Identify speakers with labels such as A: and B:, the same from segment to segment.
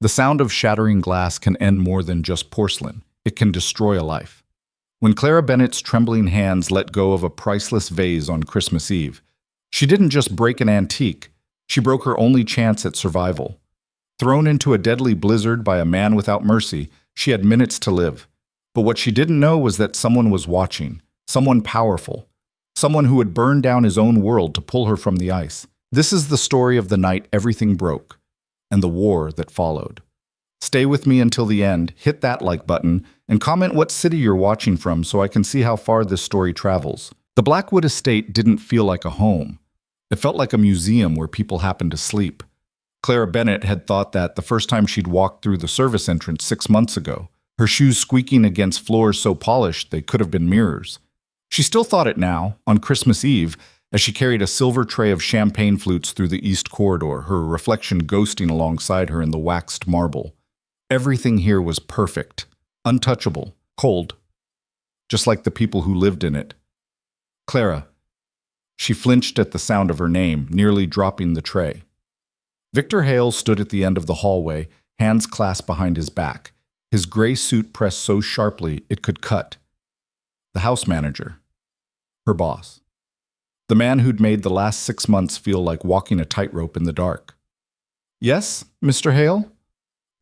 A: The sound of shattering glass can end more than just porcelain. It can destroy a life. When Clara Bennett's trembling hands let go of a priceless vase on Christmas Eve, she didn't just break an antique, she broke her only chance at survival. Thrown into a deadly blizzard by a man without mercy, she had minutes to live. But what she didn't know was that someone was watching, someone powerful, someone who would burn down his own world to pull her from the ice. This is the story of the night everything broke, and the war that followed. Stay with me until the end, hit that like button, and comment what city you're watching from so I can see how far this story travels. The Blackwood estate didn't feel like a home. It felt like a museum where people happened to sleep. Clara Bennett had thought that the first time she'd walked through the service entrance 6 months ago, her shoes squeaking against floors so polished they could have been mirrors. She still thought it now, on Christmas Eve, as she carried a silver tray of champagne flutes through the east corridor, her reflection ghosting alongside her in the waxed marble. Everything here was perfect, untouchable, cold, just like the people who lived in it. Clara. She flinched at the sound of her name, nearly dropping the tray. Victor Hale stood at the end of the hallway, hands clasped behind his back, his gray suit pressed so sharply it could cut. The house manager. Her boss. The man who'd made the last 6 months feel like walking a tightrope in the dark. Yes, Mr. Hale?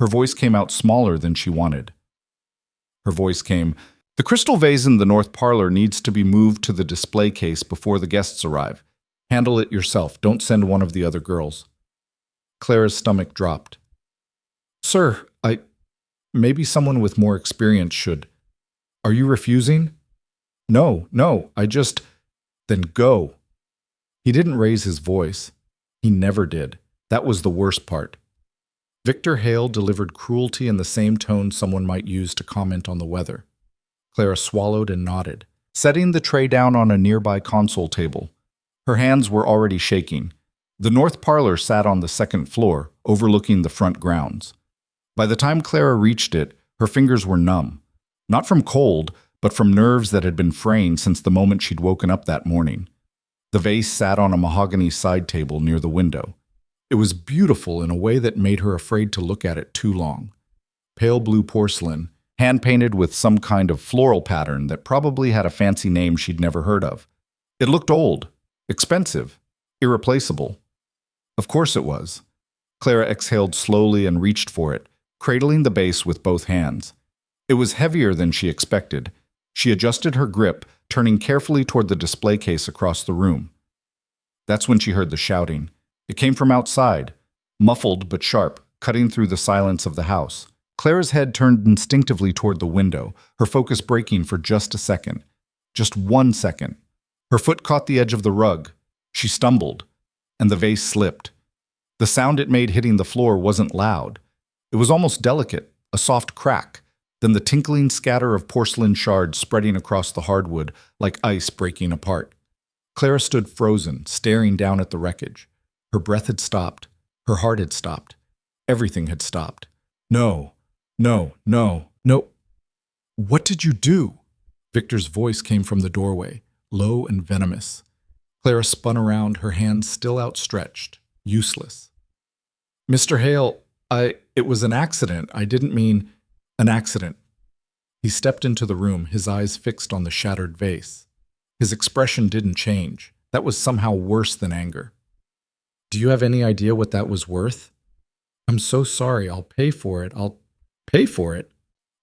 A: Her voice came out smaller than she wanted. Her voice came, "The crystal vase in the north parlor needs to be moved to the display case before the guests arrive. Handle it yourself. Don't send one of the other girls." Clara's stomach dropped. "Sir, maybe someone with more experience should. Are you refusing?" No, I just..." "Then go." He didn't raise his voice. He never did. That was the worst part. Victor Hale delivered cruelty in the same tone someone might use to comment on the weather. Clara swallowed and nodded, setting the tray down on a nearby console table. Her hands were already shaking. The north parlor sat on the second floor, overlooking the front grounds. By the time Clara reached it, her fingers were numb. Not from cold, but from nerves that had been fraying since the moment she'd woken up that morning. The vase sat on a mahogany side table near the window. It was beautiful in a way that made her afraid to look at it too long. Pale blue porcelain, hand-painted with some kind of floral pattern that probably had a fancy name she'd never heard of. It looked old, expensive, irreplaceable. Of course it was. Clara exhaled slowly and reached for it, cradling the base with both hands. It was heavier than she expected. She adjusted her grip, turning carefully toward the display case across the room. That's when she heard the shouting. It came from outside, muffled but sharp, cutting through the silence of the house. Clara's head turned instinctively toward the window, her focus breaking for just a second. Just 1 second. Her foot caught the edge of the rug. She stumbled, and the vase slipped. The sound it made hitting the floor wasn't loud. It was almost delicate, a soft crack, then the tinkling scatter of porcelain shards spreading across the hardwood like ice breaking apart. Clara stood frozen, staring down at the wreckage. Her breath had stopped. Her heart had stopped. Everything had stopped. No. What did you do? Victor's voice came from the doorway, low and venomous. Clara spun around, her hands still outstretched, useless. Mr. Hale, it was an accident. I didn't mean an accident. He stepped into the room, his eyes fixed on the shattered vase. His expression didn't change. That was somehow worse than anger. Do you have any idea what that was worth? I'm so sorry. I'll pay for it. I'll pay for it.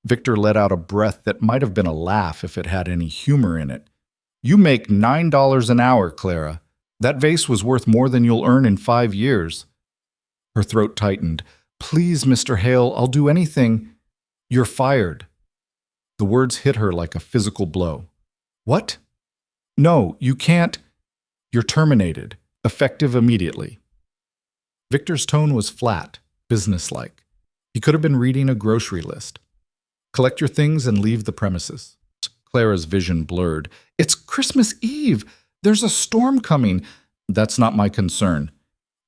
A: Victor let out a breath that might have been a laugh if it had any humor in it. You make $9 an hour, Clara. That vase was worth more than you'll earn in 5 years. Her throat tightened. Please, Mr. Hale, I'll do anything. You're fired. The words hit her like a physical blow. What? No, you can't. You're terminated, effective immediately. Victor's tone was flat, businesslike. He could have been reading a grocery list. Collect your things and leave the premises. Clara's vision blurred. It's Christmas Eve. There's a storm coming. That's not my concern.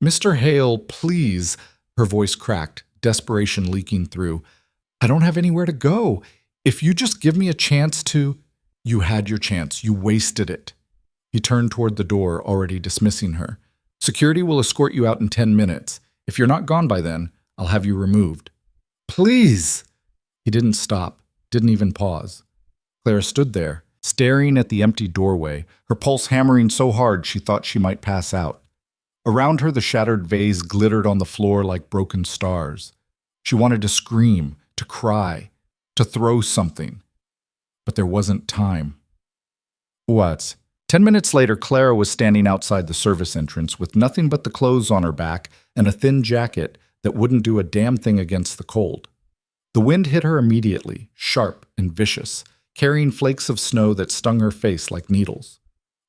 A: Mr. Hale, please. Her voice cracked, desperation leaking through. I don't have anywhere to go. If you just give me a chance to... You had your chance. You wasted it. He turned toward the door, already dismissing her. Security will escort you out in 10 minutes. If you're not gone by then, I'll have you removed. Please! He didn't stop, didn't even pause. Clara stood there, staring at the empty doorway, her pulse hammering so hard she thought she might pass out. Around her, the shattered vase glittered on the floor like broken stars. She wanted to scream, to cry, to throw something. But there wasn't time. What? 10 minutes later, Clara was standing outside the service entrance with nothing but the clothes on her back and a thin jacket that wouldn't do a damn thing against the cold. The wind hit her immediately, sharp and vicious, carrying flakes of snow that stung her face like needles.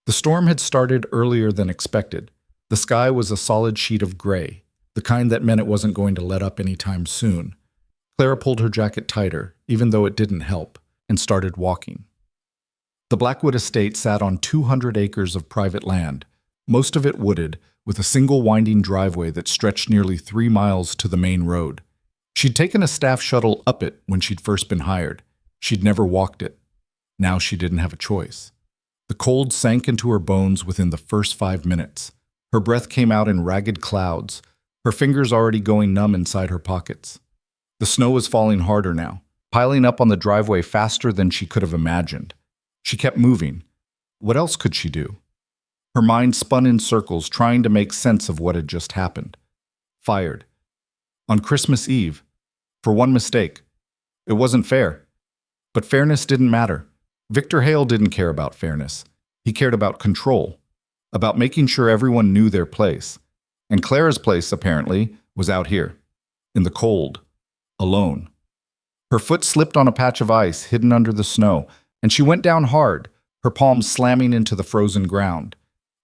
A: The storm had started earlier than expected. The sky was a solid sheet of gray, the kind that meant it wasn't going to let up anytime soon. Clara pulled her jacket tighter, even though it didn't help, and started walking. The Blackwood estate sat on 200 acres of private land, most of it wooded, with a single winding driveway that stretched nearly 3 miles to the main road. She'd taken a staff shuttle up it when she'd first been hired. She'd never walked it. Now she didn't have a choice. The cold sank into her bones within the first 5 minutes. Her breath came out in ragged clouds, her fingers already going numb inside her pockets. The snow was falling harder now, piling up on the driveway faster than she could have imagined. She kept moving. What else could she do? Her mind spun in circles, trying to make sense of what had just happened. Fired. On Christmas Eve. For one mistake. It wasn't fair. But fairness didn't matter. Victor Hale didn't care about fairness. He cared about control. About making sure everyone knew their place. And Clara's place, apparently, was out here. In the cold. Alone. Her foot slipped on a patch of ice hidden under the snow, and she went down hard, her palms slamming into the frozen ground.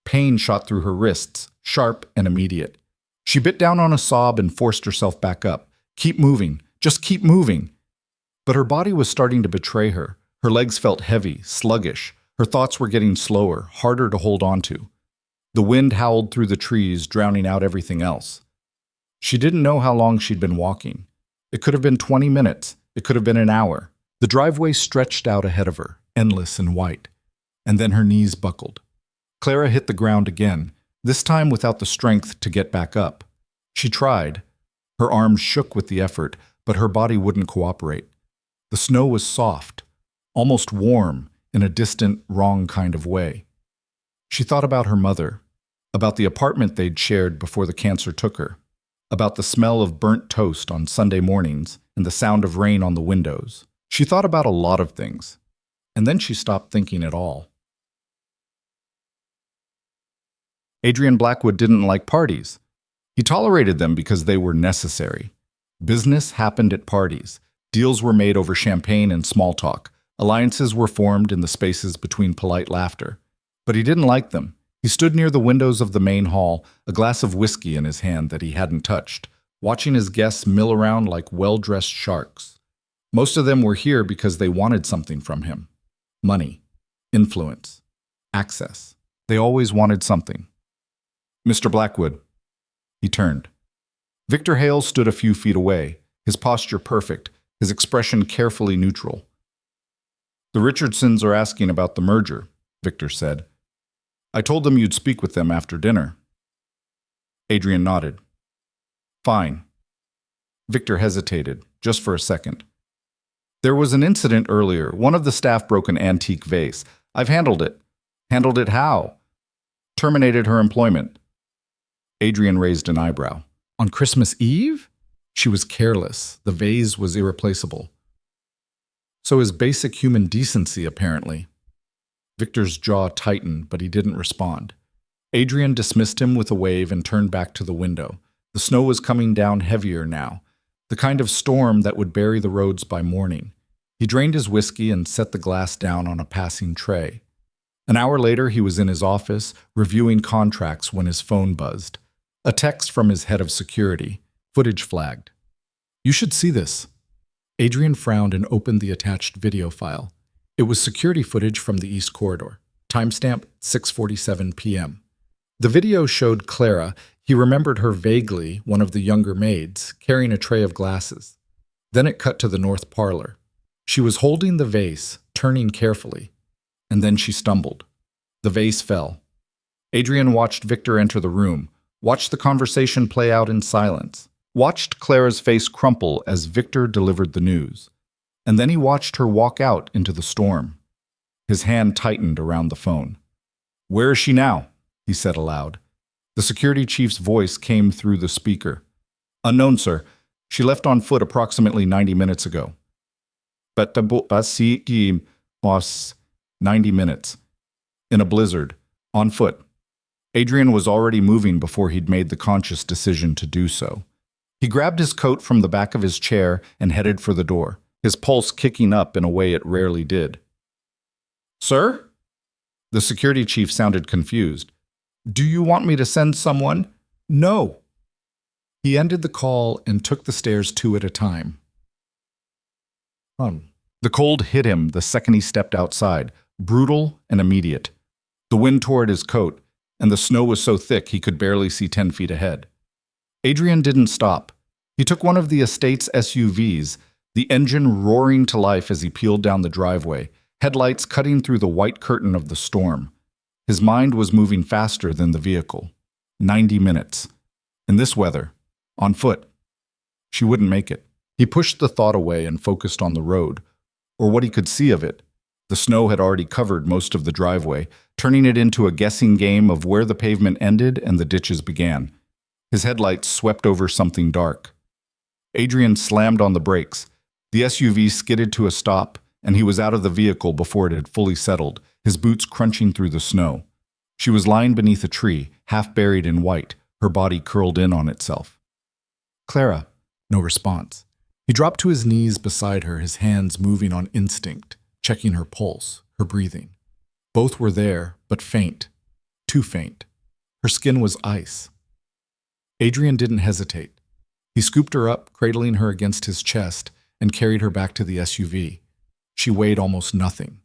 A: Pain shot through her wrists, sharp and immediate. She bit down on a sob and forced herself back up. Keep moving. Just keep moving. But her body was starting to betray her. Her legs felt heavy, sluggish. Her thoughts were getting slower, harder to hold on to. The wind howled through the trees, drowning out everything else. She didn't know how long she'd been walking. It could have been 20 minutes. It could have been an hour. The driveway stretched out ahead of her, endless and white. And then her knees buckled. Clara hit the ground again, this time without the strength to get back up. She tried. Her arms shook with the effort, but her body wouldn't cooperate. The snow was soft, almost warm, in a distant, wrong kind of way. She thought about her mother, about the apartment they'd shared before the cancer took her, about the smell of burnt toast on Sunday mornings and the sound of rain on the windows. She thought about a lot of things, and then she stopped thinking at all. Adrian Blackwood didn't like parties. He tolerated them because they were necessary. Business happened at parties. Deals were made over champagne and small talk. Alliances were formed in the spaces between polite laughter. But he didn't like them. He stood near the windows of the main hall, a glass of whiskey in his hand that he hadn't touched, watching his guests mill around like well-dressed sharks. Most of them were here because they wanted something from him. Money, influence, access. They always wanted something. Mr. Blackwood. He turned. Victor Hale stood a few feet away, his posture perfect, his expression carefully neutral. The Richardsons are asking about the merger, Victor said. I told them you'd speak with them after dinner. Adrian nodded. Fine. Victor hesitated, just for a second. There was an incident earlier. One of the staff broke an antique vase. I've handled it. Handled it how? Terminated her employment. Adrian raised an eyebrow. On Christmas Eve? She was careless. The vase was irreplaceable. So is basic human decency, apparently. Victor's jaw tightened, but he didn't respond. Adrian dismissed him with a wave and turned back to the window. The snow was coming down heavier now, the kind of storm that would bury the roads by morning. He drained his whiskey and set the glass down on a passing tray. An hour later, he was in his office, reviewing contracts when his phone buzzed. A text from his head of security. Footage flagged. You should see this. Adrian frowned and opened the attached video file. It was security footage from the East Corridor. Timestamp 6:47 p.m. The video showed Clara. He remembered her vaguely, one of the younger maids, carrying a tray of glasses. Then it cut to the north parlor. She was holding the vase, turning carefully. And then she stumbled. The vase fell. Adrian watched Victor enter the room, watched the conversation play out in silence. watched Clara's face crumple as Victor delivered the news, and then he watched her walk out into the storm. His hand tightened around the phone. "Where is she now?" he said aloud. The security chief's voice came through the speaker. "Unknown, sir. She left on foot approximately 90 minutes ago." But the was 90 minutes. In a blizzard. On foot. Adrian was already moving before he'd made the conscious decision to do so. He grabbed his coat from the back of his chair and headed for the door, his pulse kicking up in a way it rarely did. "Sir?" The security chief sounded confused. "Do you want me to send someone?" "No." He ended the call and took the stairs 2 at a time. The cold hit him the second he stepped outside, brutal and immediate. The wind tore at his coat, and the snow was so thick he could barely see 10 feet ahead. Adrian didn't stop. He took one of the estate's SUVs, the engine roaring to life as he peeled down the driveway, headlights cutting through the white curtain of the storm. His mind was moving faster than the vehicle. 90 minutes. In this weather. On foot. She wouldn't make it. He pushed the thought away and focused on the road, or what he could see of it. The snow had already covered most of the driveway, turning it into a guessing game of where the pavement ended and the ditches began. His headlights swept over something dark. Adrian slammed on the brakes. The SUV skidded to a stop, and he was out of the vehicle before it had fully settled, his boots crunching through the snow. She was lying beneath a tree, half buried in white, her body curled in on itself. "Clara." No response. He dropped to his knees beside her, his hands moving on instinct, checking her pulse, her breathing. Both were there, but faint. Too faint. Her skin was ice. Adrian didn't hesitate. He scooped her up, cradling her against his chest, and carried her back to the SUV. She weighed almost nothing.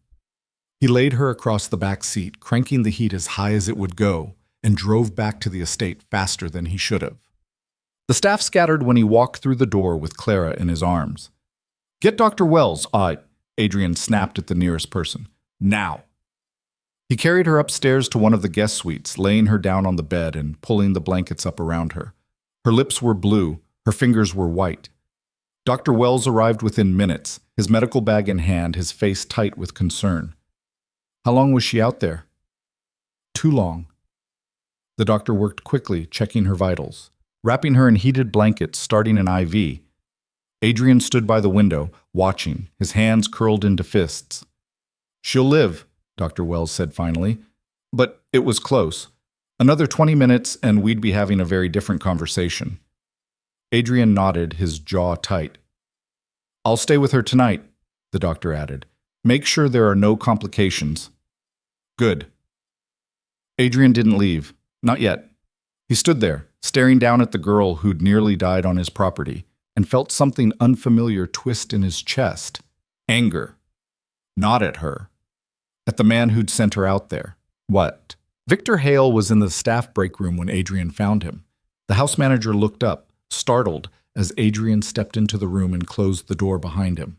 A: He laid her across the back seat, cranking the heat as high as it would go, and drove back to the estate faster than he should have. The staff scattered when he walked through the door with Clara in his arms. "Get Dr. Wells, Adrian snapped at the nearest person. "Now." He carried her upstairs to one of the guest suites, laying her down on the bed and pulling the blankets up around her. Her lips were blue, her fingers were white. Dr. Wells arrived within minutes, his medical bag in hand, his face tight with concern. "How long was she out there?" "Too long." The doctor worked quickly, checking her vitals, wrapping her in heated blankets, starting an IV. Adrian stood by the window, watching, his hands curled into fists. "She'll live," Dr. Wells said finally. "But it was close. Another 20 minutes and we'd be having a very different conversation." Adrian nodded, his jaw tight. "I'll stay with her tonight," the doctor added. "Make sure there are no complications." "Good." Adrian didn't leave. Not yet. He stood there, staring down at the girl who'd nearly died on his property, and felt something unfamiliar twist in his chest. Anger. Not at her. At the man who'd sent her out there. What? Victor Hale was in the staff break room when Adrian found him. The house manager looked up, startled, as Adrian stepped into the room and closed the door behind him.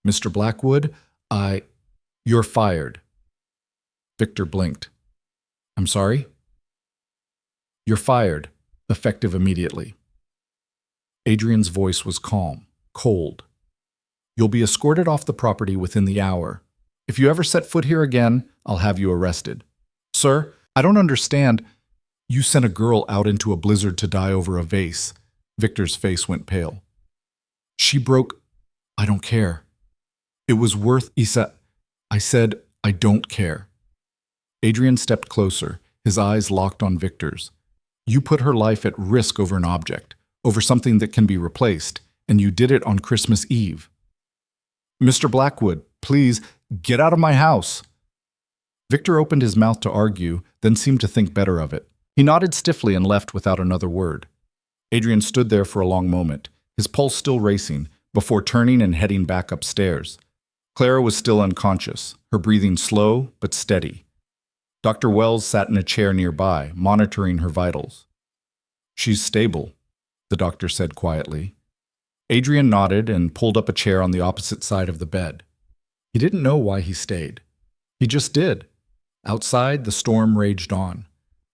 A: "Mr. Blackwood, You're fired." Victor blinked. "I'm sorry?" "You're fired, effective immediately." Adrian's voice was calm, cold. "You'll be escorted off the property within the hour. If you ever set foot here again, I'll have you arrested." "Sir, I don't understand." "You sent a girl out into a blizzard to die over a vase." Victor's face went pale. "She broke—" "I don't care." "It was worth Isa." "I said, I don't care." Adrian stepped closer, his eyes locked on Victor's. "You put her life at risk over an object, over something that can be replaced, and you did it on Christmas Eve." "Mr. Blackwood, please, get out of my house." Victor opened his mouth to argue, then seemed to think better of it. He nodded stiffly and left without another word. Adrian stood there for a long moment, his pulse still racing, before turning and heading back upstairs. Clara was still unconscious, her breathing slow but steady. Dr. Wells sat in a chair nearby, monitoring her vitals. "She's stable," the doctor said quietly. Adrian nodded and pulled up a chair on the opposite side of the bed. He didn't know why he stayed. He just did. Outside, the storm raged on.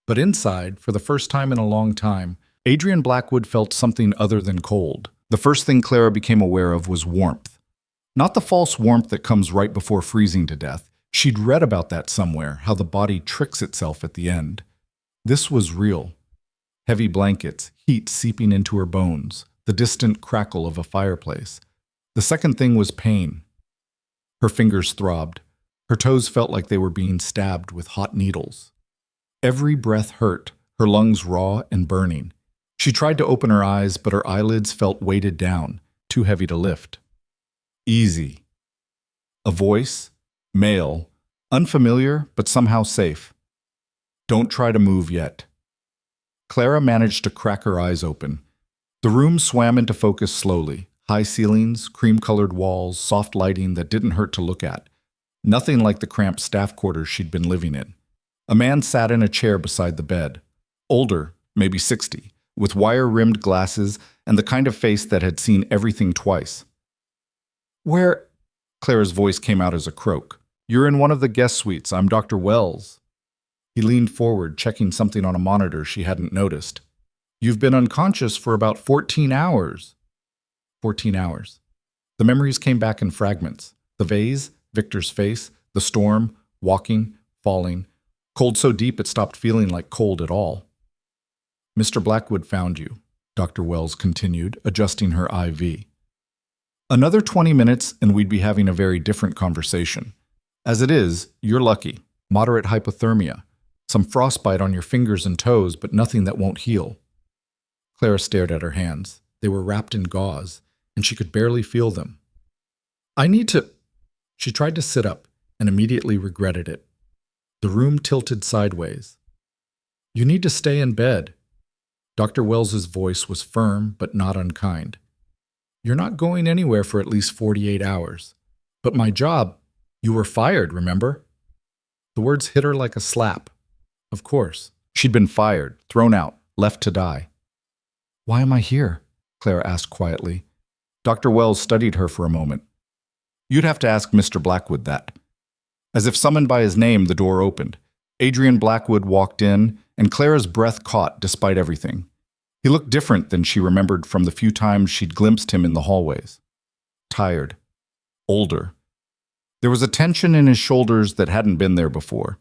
A: But inside, for the first time in a long time, Adrian Blackwood felt something other than cold. The first thing Clara became aware of was warmth. Not the false warmth that comes right before freezing to death. She'd read about that somewhere, how the body tricks itself at the end. This was real. Heavy blankets, heat seeping into her bones, the distant crackle of a fireplace. The second thing was pain. Her fingers throbbed. Her toes felt like they were being stabbed with hot needles. Every breath hurt, her lungs raw and burning. She tried to open her eyes, but her eyelids felt weighted down, too heavy to lift. Easy. A voice, male, unfamiliar, but somehow safe. Don't try to move yet. Clara managed to crack her eyes open. The room swam into focus slowly. High ceilings, cream-colored walls, soft lighting that didn't hurt to look at. Nothing like the cramped staff quarters she'd been living in. A man sat in a chair beside the bed. Older, maybe 60, with wire-rimmed glasses and the kind of face that had seen everything twice. "Where?" Clara's voice came out as a croak. "You're in one of the guest suites. I'm Dr. Wells." He leaned forward, checking something on a monitor she hadn't noticed. "You've been unconscious for about 14 hours. 14 hours. The memories came back in fragments. The vase, Victor's face, the storm, walking, falling. Cold so deep it stopped feeling like cold at all. "Mr. Blackwood found you," Dr. Wells continued, adjusting her IV. "Another 20 minutes and we'd be having a very different conversation. As it is, you're lucky. Moderate hypothermia. Some frostbite on your fingers and toes, but nothing that won't heal." Clara stared at her hands. They were wrapped in gauze, and she could barely feel them. "I need to—" She tried to sit up and immediately regretted it. The room tilted sideways. "You need to stay in bed." Dr. Wells's voice was firm but not unkind. "You're not going anywhere for at least 48 hours. But my job, you were fired, remember?" The words hit her like a slap. Of course. She'd been fired, thrown out, left to die. "Why am I here?" Clara asked quietly. Dr. Wells studied her for a moment. "You'd have to ask Mr. Blackwood that." As if summoned by his name, the door opened. Adrian Blackwood walked in, and Clara's breath caught despite everything. He looked different than she remembered from the few times she'd glimpsed him in the hallways. Tired. Older. There was a tension in his shoulders that hadn't been there before.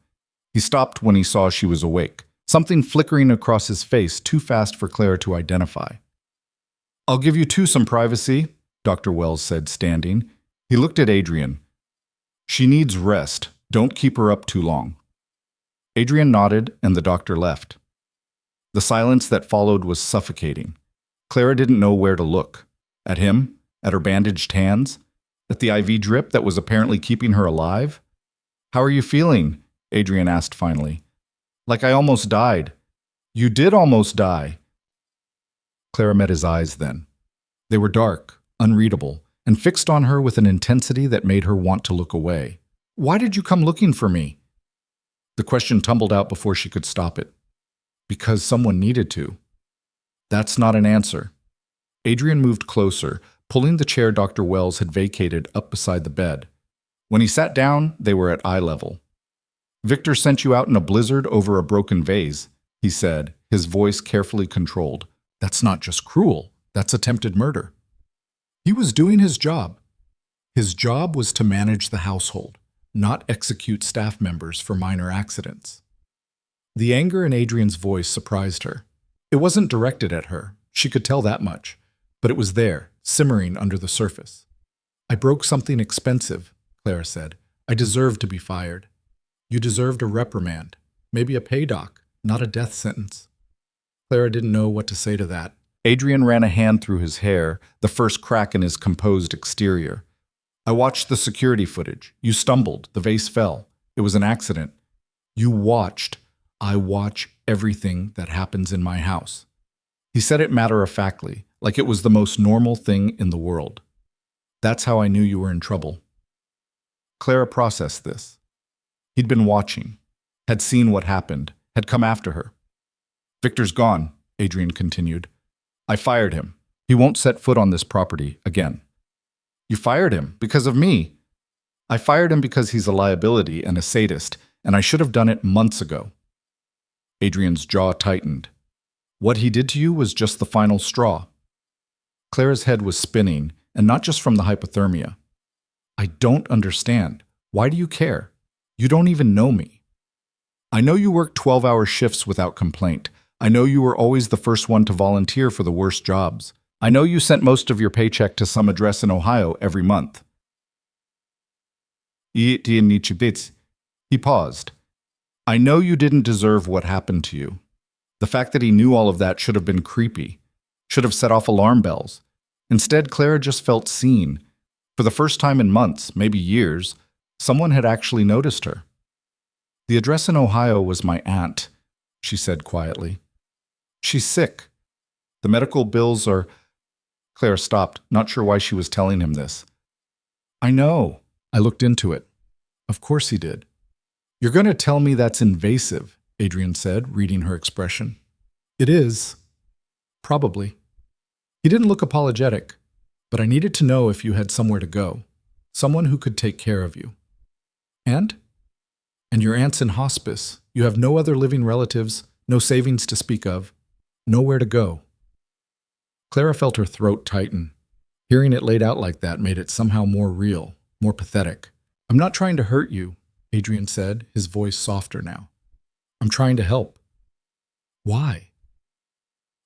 A: He stopped when he saw she was awake, something flickering across his face too fast for Clara to identify. "I'll give you two some privacy," Dr. Wells said, standing. He looked at Adrian. "She needs rest. Don't keep her up too long." Adrian nodded, and the doctor left. The silence that followed was suffocating. Clara didn't know where to look. At him? At her bandaged hands? At the IV drip that was apparently keeping her alive? "How are you feeling?" Adrian asked finally. "Like I almost died." "You did almost die." Clara met his eyes then. They were dark, unreadable, and fixed on her with an intensity that made her want to look away. "Why did you come looking for me?" The question tumbled out before she could stop it. "Because someone needed to." "That's not an answer." Adrian moved closer, pulling the chair Dr. Wells had vacated up beside the bed. When he sat down, they were at eye level. "Victor sent you out in a blizzard over a broken vase," he said, his voice carefully controlled. "That's not just cruel, that's attempted murder." He was doing his job. His job was to manage the household, not execute staff members for minor accidents. The anger in Adrian's voice surprised her. It wasn't directed at her, she could tell that much, but it was there, simmering under the surface. "I broke something expensive," Clara said. "I deserved to be fired." "You deserved a reprimand, maybe a pay doc, not a death sentence." Clara didn't know what to say to that. Adrian ran a hand through his hair, the first crack in his composed exterior. "I watched the security footage. You stumbled. The vase fell. It was an accident. You watched. I watch everything that happens in my house." He said it matter-of-factly, like it was the most normal thing in the world. "That's how I knew you were in trouble." Clara processed this. He'd been watching, had seen what happened, had come after her. "Victor's gone," Adrian continued. "I fired him. He won't set foot on this property again." "You fired him because of me." "I fired him because he's a liability and a sadist, and I should have done it months ago." Adrian's jaw tightened. What he did to you was just the final straw. Clara's head was spinning, and not just from the hypothermia. I don't understand. Why do you care? You don't even know me. I know you work 12-hour shifts without complaint. I know you were always the first one to volunteer for the worst jobs. I know you sent most of your paycheck to some address in Ohio every month. He paused. I know you didn't deserve what happened to you. The fact that he knew all of that should have been creepy, should have set off alarm bells. Instead, Clara just felt seen. For the first time in months, maybe years, someone had actually noticed her. The address in Ohio was my aunt, she said quietly. She's sick. The medical bills are… Clara stopped, not sure why she was telling him this. I know. I looked into it. Of course he did. You're going to tell me that's invasive, Adrian said, reading her expression. It is. Probably. He didn't look apologetic, but I needed to know if you had somewhere to go, someone who could take care of you. And? And your aunt's in hospice. You have no other living relatives, no savings to speak of, nowhere to go. Clara felt her throat tighten. Hearing it laid out like that made it somehow more real, more pathetic. I'm not trying to hurt you, Adrian said, his voice softer now. I'm trying to help. Why?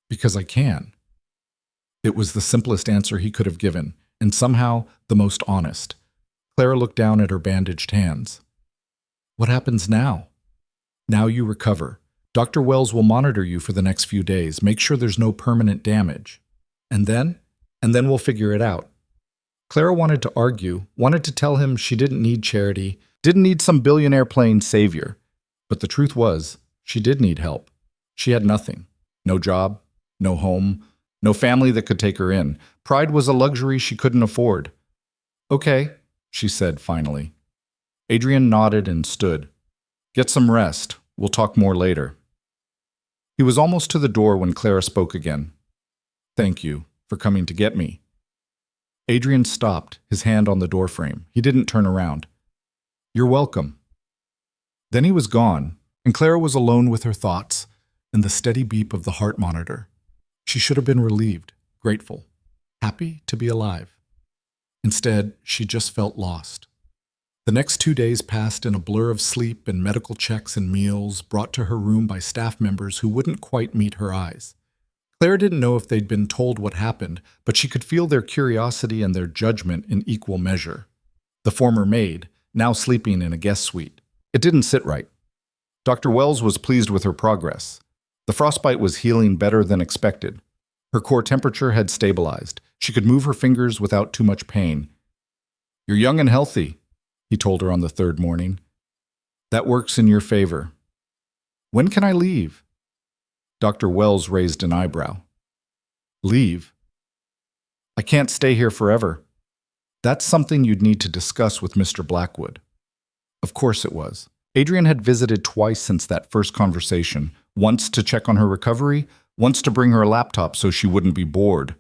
A: Because I can. It was the simplest answer he could have given, and somehow the most honest. Clara looked down at her bandaged hands. What happens now? Now you recover. Dr. Wells will monitor you for the next few days, make sure there's no permanent damage. And then we'll figure it out. Clara wanted to argue, wanted to tell him she didn't need charity, didn't need some billionaire playing savior. But the truth was, she did need help. She had nothing. No job, no home, no family that could take her in. Pride was a luxury she couldn't afford. Okay, she said finally. Adrian nodded and stood. Get some rest. We'll talk more later. He was almost to the door when Clara spoke again. Thank you for coming to get me. Adrian stopped, his hand on the doorframe. He didn't turn around. You're welcome. Then he was gone, and Clara was alone with her thoughts and the steady beep of the heart monitor. She should have been relieved, grateful, happy to be alive. Instead, she just felt lost. The next 2 days passed in a blur of sleep and medical checks and meals brought to her room by staff members who wouldn't quite meet her eyes. Clara didn't know if they'd been told what happened, but she could feel their curiosity and their judgment in equal measure. The former maid, now sleeping in a guest suite. It didn't sit right. Dr. Wells was pleased with her progress. The frostbite was healing better than expected. Her core temperature had stabilized. She could move her fingers without too much pain. You're young and healthy, he told her on the third morning. That works in your favor. When can I leave? Dr. Wells raised an eyebrow. Leave? I can't stay here forever. That's something you'd need to discuss with Mr. Blackwood. Of course it was. Adrian had visited twice since that first conversation, once to check on her recovery, once to bring her a laptop so she wouldn't be bored.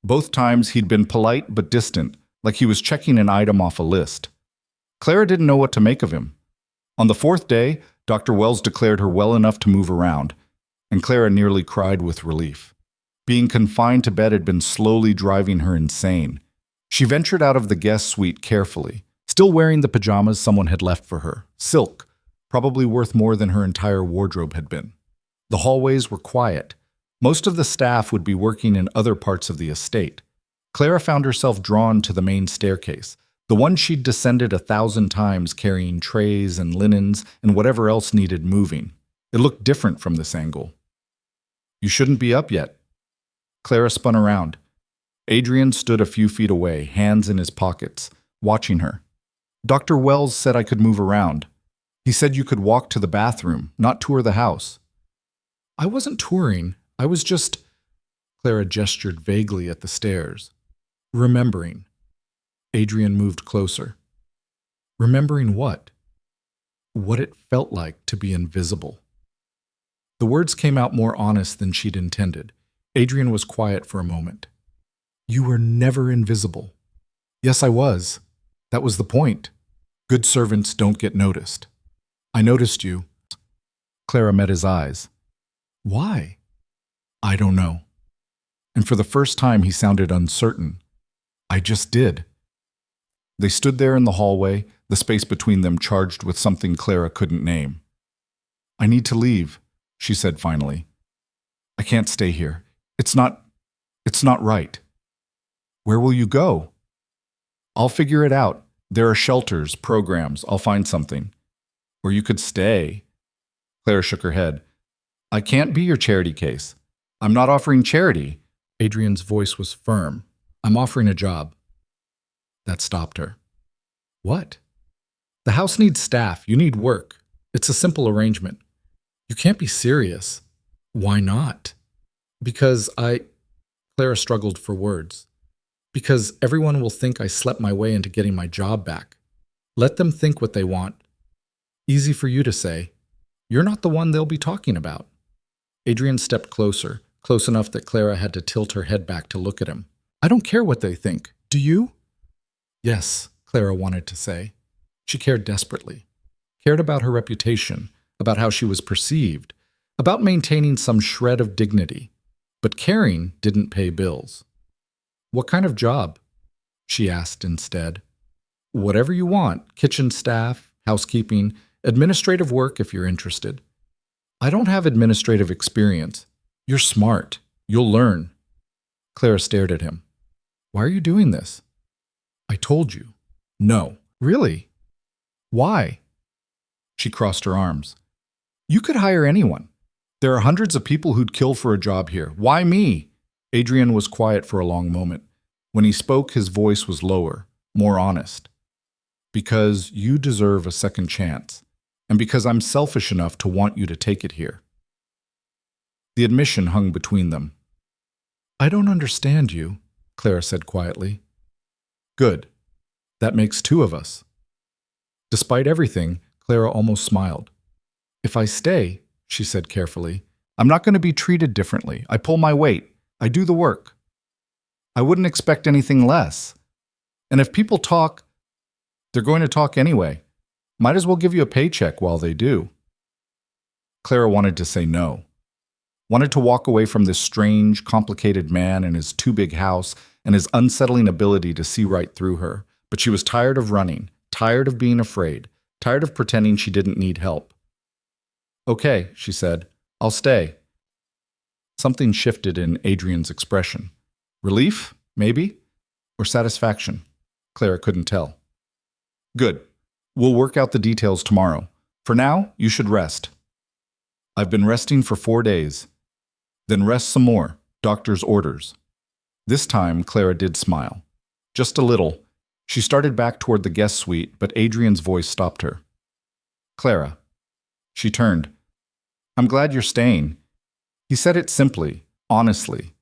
A: Both times he'd been polite but distant, like he was checking an item off a list. Clara didn't know what to make of him. On the fourth day, Dr. Wells declared her well enough to move around, and Clara nearly cried with relief. Being confined to bed had been slowly driving her insane. She ventured out of the guest suite carefully, still wearing the pajamas someone had left for her, silk, probably worth more than her entire wardrobe had been. The hallways were quiet. Most of the staff would be working in other parts of the estate. Clara found herself drawn to the main staircase, the one she'd descended 1,000 times carrying trays and linens and whatever else needed moving. It looked different from this angle. You shouldn't be up yet. Clara spun around. Adrian stood a few feet away, hands in his pockets, watching her. Dr. Wells said I could move around. He said you could walk to the bathroom, not tour the house. I wasn't touring. I was just… Clara gestured vaguely at the stairs. Remembering. Adrian moved closer. Remembering what? What it felt like to be invisible. The words came out more honest than she'd intended. Adrian was quiet for a moment. You were never invisible. Yes, I was. That was the point. Good servants don't get noticed. I noticed you. Clara met his eyes. Why? I don't know. And for the first time, he sounded uncertain. I just did. They stood there in the hallway, the space between them charged with something Clara couldn't name. I need to leave, she said finally. I can't stay here. It's not right. Where will you go? I'll figure it out. There are shelters, programs. I'll find something. Or you could stay. Clara shook her head. I can't be your charity case. I'm not offering charity. Adrian's voice was firm. I'm offering a job. That stopped her. What? The house needs staff. You need work. It's a simple arrangement. You can't be serious. Why not? Because Clara struggled for words. Because everyone will think I slept my way into getting my job back. Let them think what they want. Easy for you to say. You're not the one they'll be talking about. Adrian stepped closer, close enough that Clara had to tilt her head back to look at him. I don't care what they think. Do you? Yes, Clara wanted to say. She cared desperately. Cared about her reputation, about how she was perceived, about maintaining some shred of dignity. But caring didn't pay bills. What kind of job? She asked instead. Whatever you want, kitchen staff, housekeeping, administrative work if you're interested. I don't have administrative experience. You're smart. You'll learn. Clara stared at him. Why are you doing this? I told you. No. Really? Why? She crossed her arms. You could hire anyone. There are hundreds of people who'd kill for a job here. Why me? Adrian was quiet for a long moment. When he spoke, his voice was lower, more honest. Because you deserve a second chance, and because I'm selfish enough to want you to take it here. The admission hung between them. I don't understand you, Clara said quietly. Good. That makes two of us. Despite everything, Clara almost smiled. If I stay, she said carefully, I'm not going to be treated differently. I pull my weight. I do the work. I wouldn't expect anything less. And if people talk, they're going to talk anyway. Might as well give you a paycheck while they do. Clara wanted to say no. Wanted to walk away from this strange, complicated man and his too big house and his unsettling ability to see right through her. But she was tired of running, tired of being afraid, tired of pretending she didn't need help. Okay, she said. I'll stay. Something shifted in Adrian's expression. Relief, maybe? Or satisfaction? Clara couldn't tell. Good. We'll work out the details tomorrow. For now, you should rest. I've been resting for 4 days. Then rest some more. Doctor's orders. This time, Clara did smile. Just a little. She started back toward the guest suite, but Adrian's voice stopped her. Clara. She turned. I'm glad you're staying. He said it simply, honestly,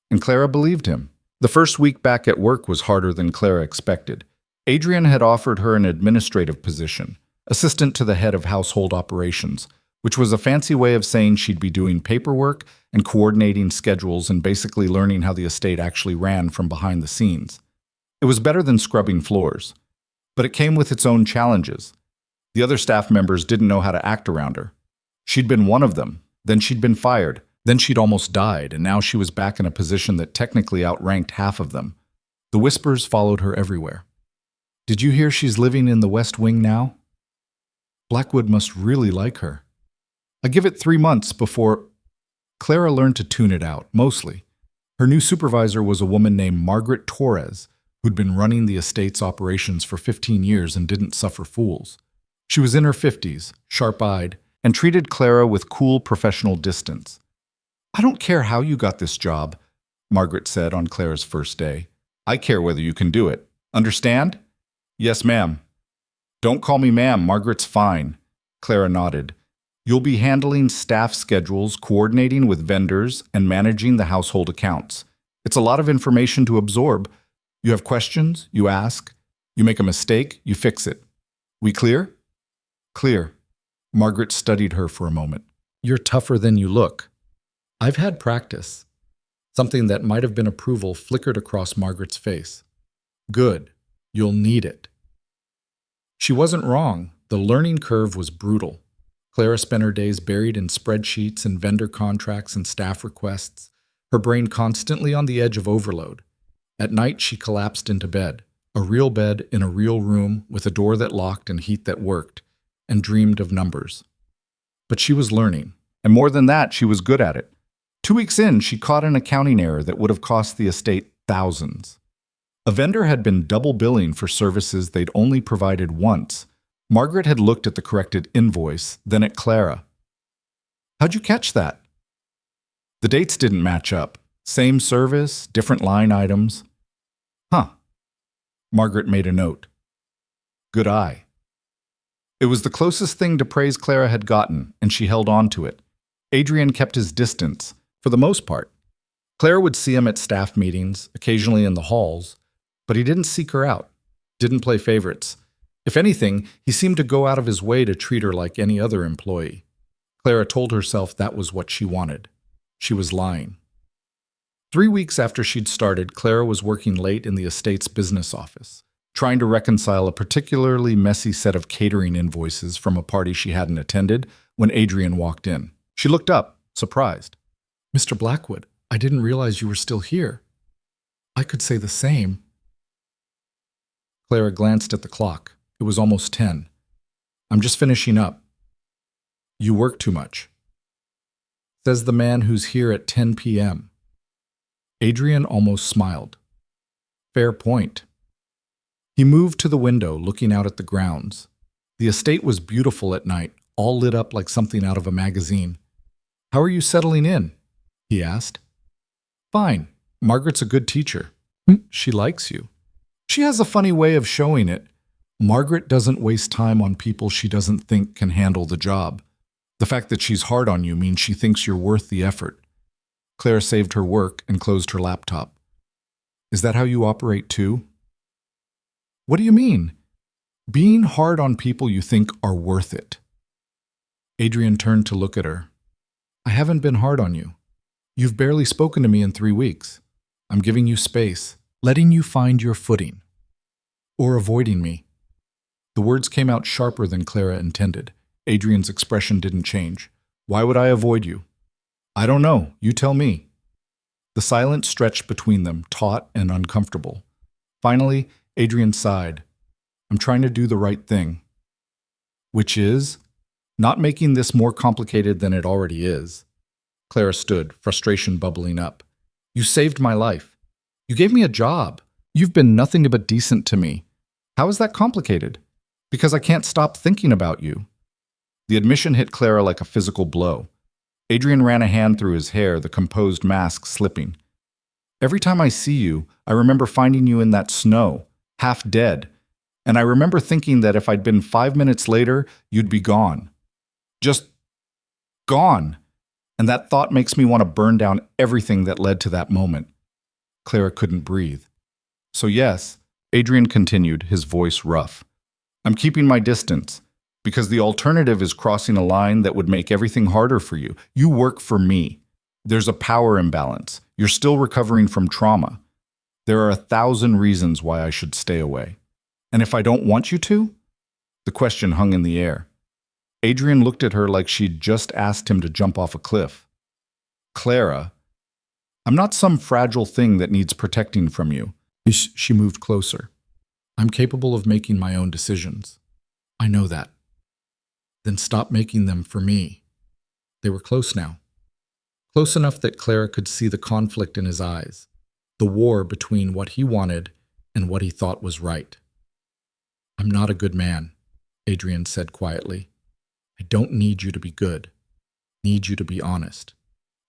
A: and Clara believed him. The first week back at work was harder than Clara expected. Adrian had offered her an administrative position, assistant to the head of household operations, which was a fancy way of saying she'd be doing paperwork and coordinating schedules and basically learning how the estate actually ran from behind the scenes. It was better than scrubbing floors, but it came with its own challenges. The other staff members didn't know how to act around her. She'd been one of them, then she'd been fired, then she'd almost died, and now she was back in a position that technically outranked half of them. The whispers followed her everywhere. Did you hear she's living in the West Wing now? Blackwood must really like her. I give it 3 months before... Clara learned to tune it out, mostly. Her new supervisor was a woman named Margaret Torres, who'd been running the estate's operations for 15 years and didn't suffer fools. She was in her 50s, sharp-eyed, and treated Clara with cool professional distance. I don't care how you got this job, Margaret said on Clara's first day. I care whether you can do it. Understand? Yes, ma'am. Don't call me ma'am, Margaret's fine. Clara nodded. You'll be handling staff schedules, coordinating with vendors, and managing the household accounts. It's a lot of information to absorb. You have questions, you ask. You make a mistake, you fix it. We clear? Clear. Margaret studied her for a moment. You're tougher than you look. I've had practice. Something that might have been approval flickered across Margaret's face. Good. You'll need it. She wasn't wrong. The learning curve was brutal. Clara spent her days buried in spreadsheets and vendor contracts and staff requests, her brain constantly on the edge of overload. At night, she collapsed into bed, a real bed in a real room with a door that locked and heat that worked, and dreamed of numbers. But she was learning, and more than that, she was good at it. 2 weeks in, she caught an accounting error that would have cost the estate thousands. A vendor had been double billing for services they'd only provided once. Margaret had looked at the corrected invoice, then at Clara. "How'd you catch that?" The dates didn't match up. Same service, different line items. "Huh." Margaret made a note. "Good eye." It was the closest thing to praise Clara had gotten, and she held on to it. Adrian kept his distance, for the most part. Clara would see him at staff meetings, occasionally in the halls, but he didn't seek her out, didn't play favorites. If anything, he seemed to go out of his way to treat her like any other employee. Clara told herself that was what she wanted. She was lying. 3 weeks after she'd started, Clara was working late in the estate's business office, trying to reconcile a particularly messy set of catering invoices from a party she hadn't attended when Adrian walked in. She looked up, surprised. "Mr. Blackwood, I didn't realize you were still here." "I could say the same." Clara glanced at the clock. It was almost 10. "I'm just finishing up." "You work too much," says the man who's here at 10 p.m. Adrian almost smiled. Fair point. He moved to the window, looking out at the grounds. The estate was beautiful at night, all lit up like something out of a magazine. "How are you settling in?" he asked. "Fine. Margaret's a good teacher. She likes you. She has a funny way of showing it. Margaret doesn't waste time on people she doesn't think can handle the job. The fact that she's hard on you means she thinks you're worth the effort." Claire saved her work and closed her laptop. "Is that how you operate too?" "What do you mean?" "Being hard on people you think are worth it." Adrian turned to look at her. "I haven't been hard on you. You've barely spoken to me in 3 weeks. I'm giving you space, letting you find your footing. Or avoiding me." The words came out sharper than Clara intended. Adrian's expression didn't change. "Why would I avoid you?" "I don't know. You tell me." The silence stretched between them, taut and uncomfortable. Finally, Adrian sighed. "I'm trying to do the right thing." "Which is?" "Not making this more complicated than it already is." Clara stood, frustration bubbling up. "You saved my life. You gave me a job. You've been nothing but decent to me. How is that complicated?" "Because I can't stop thinking about you." The admission hit Clara like a physical blow. Adrian ran a hand through his hair, the composed mask slipping. "Every time I see you, I remember finding you in that snow, half dead, and I remember thinking that if I'd been 5 minutes later, you'd be gone. Just gone. And that thought makes me want to burn down everything that led to that moment." Clara couldn't breathe. "So yes," Adrian continued, his voice rough, "I'm keeping my distance, because the alternative is crossing a line that would make everything harder for you. You work for me. There's a power imbalance. You're still recovering from trauma. There are 1,000 reasons why I should stay away. And if I don't want you to?" The question hung in the air. Adrian looked at her like she'd just asked him to jump off a cliff. "Clara, I'm not some fragile thing that needs protecting from you." She moved closer. "I'm capable of making my own decisions. I know that." "Then stop making them for me." They were close now. Close enough that Clara could see the conflict in his eyes, the war between what he wanted and what he thought was right. "I'm not a good man," Adrian said quietly. "I don't need you to be good. I need you to be honest."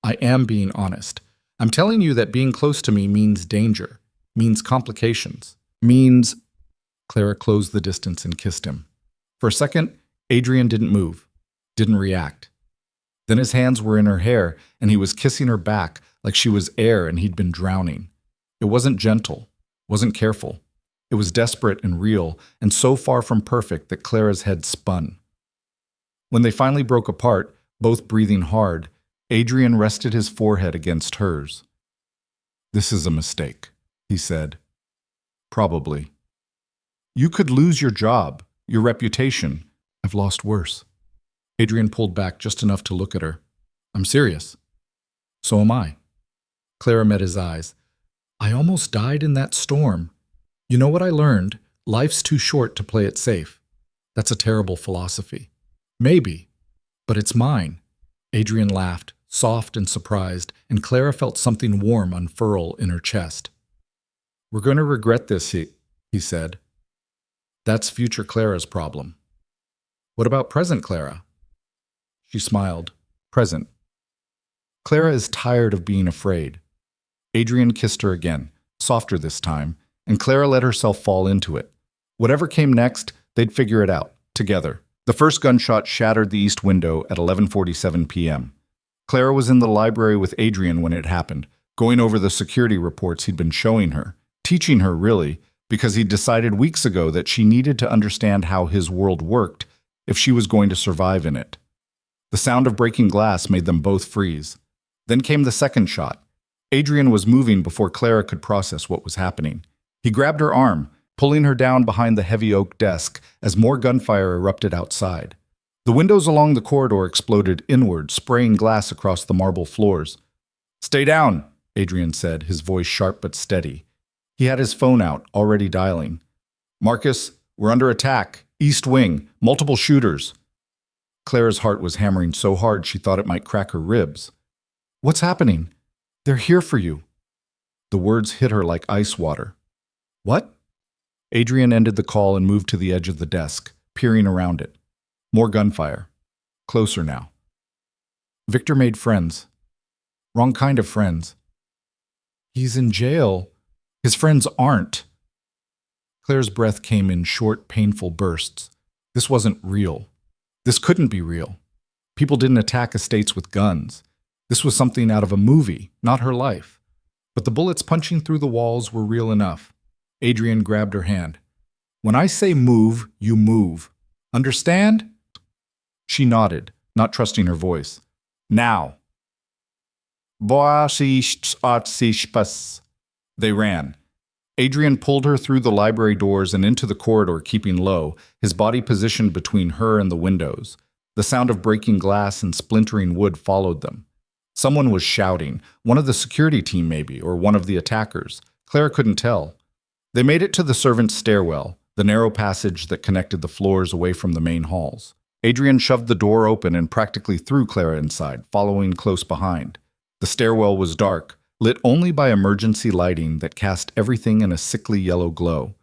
A: "I am being honest. I'm telling you that being close to me means danger, means complications, means—" Clara closed the distance and kissed him. For a second, Adrian didn't move, didn't react. Then his hands were in her hair, and he was kissing her back like she was air and he'd been drowning. It wasn't gentle, wasn't careful. It was desperate and real, and so far from perfect that Clara's head spun. When they finally broke apart, both breathing hard, Adrian rested his forehead against hers. "This is a mistake," he said. "Probably. You could lose your job, your reputation. I've lost worse." Adrian pulled back just enough to look at her. "I'm serious." "So am I." Clara met his eyes. I almost died in that storm. You know what I learned? Life's too short to play it safe. That's a terrible philosophy. Maybe, but it's mine. Adrian laughed, soft and surprised, and Clara felt something warm unfurl in her chest. We're going to regret this, he said. That's future Clara's problem. What about present Clara? She smiled. Present. Clara is tired of being afraid. Adrian kissed her again, softer this time, and Clara let herself fall into it. Whatever came next, they'd figure it out, together. The first gunshot shattered the east window at 11:47 p.m. Clara was in the library with Adrian when it happened, going over the security reports he'd been showing her, teaching her, really, because he'd decided weeks ago that she needed to understand how his world worked if she was going to survive in it. The sound of breaking glass made them both freeze. Then came the second shot. Adrian was moving before Clara could process what was happening. He grabbed her arm, pulling her down behind the heavy oak desk as more gunfire erupted outside. The windows along the corridor exploded inward, spraying glass across the marble floors. Stay down, Adrian said, his voice sharp but steady. He had his phone out, already dialing. Marcus, we're under attack. East wing, multiple shooters. Clara's heart was hammering so hard she thought it might crack her ribs. What's happening? They're here for you. The words hit her like ice water. What? Adrian ended the call and moved to the edge of the desk, peering around it. More gunfire. Closer now. Victor made friends. Wrong kind of friends. He's in jail. His friends aren't. Claire's breath came in short, painful bursts. This wasn't real. This couldn't be real. People didn't attack estates with guns. This was something out of a movie, not her life. But the bullets punching through the walls were real enough. Adrian grabbed her hand. When I say move, you move. Understand? She nodded, not trusting her voice. Now. They ran. Adrian pulled her through the library doors and into the corridor, keeping low, his body positioned between her and the windows. The sound of breaking glass and splintering wood followed them. Someone was shouting, one of the security team maybe, or one of the attackers. Clara couldn't tell. They made it to the servants' stairwell, the narrow passage that connected the floors away from the main halls. Adrian shoved the door open and practically threw Clara inside, following close behind. The stairwell was dark, lit only by emergency lighting that cast everything in a sickly yellow glow.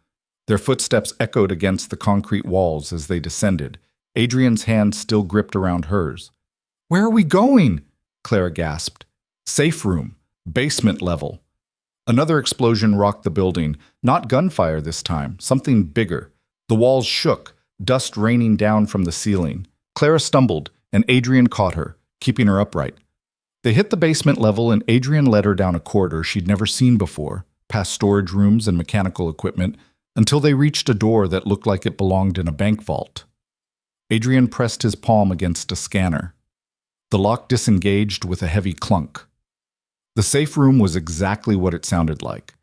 A: Their footsteps echoed against the concrete walls as they descended, Adrian's hand still gripped around hers. Where are we going? Clara gasped. Safe room, basement level. Another explosion rocked the building, not gunfire this time, something bigger. The walls shook, dust raining down from the ceiling. Clara stumbled, and Adrian caught her, keeping her upright. They hit the basement level, and Adrian led her down a corridor she'd never seen before, past storage rooms and mechanical equipment, until they reached a door that looked like it belonged in a bank vault. Adrian pressed his palm against a scanner. The lock disengaged with a heavy clunk. The safe room was exactly what it sounded like.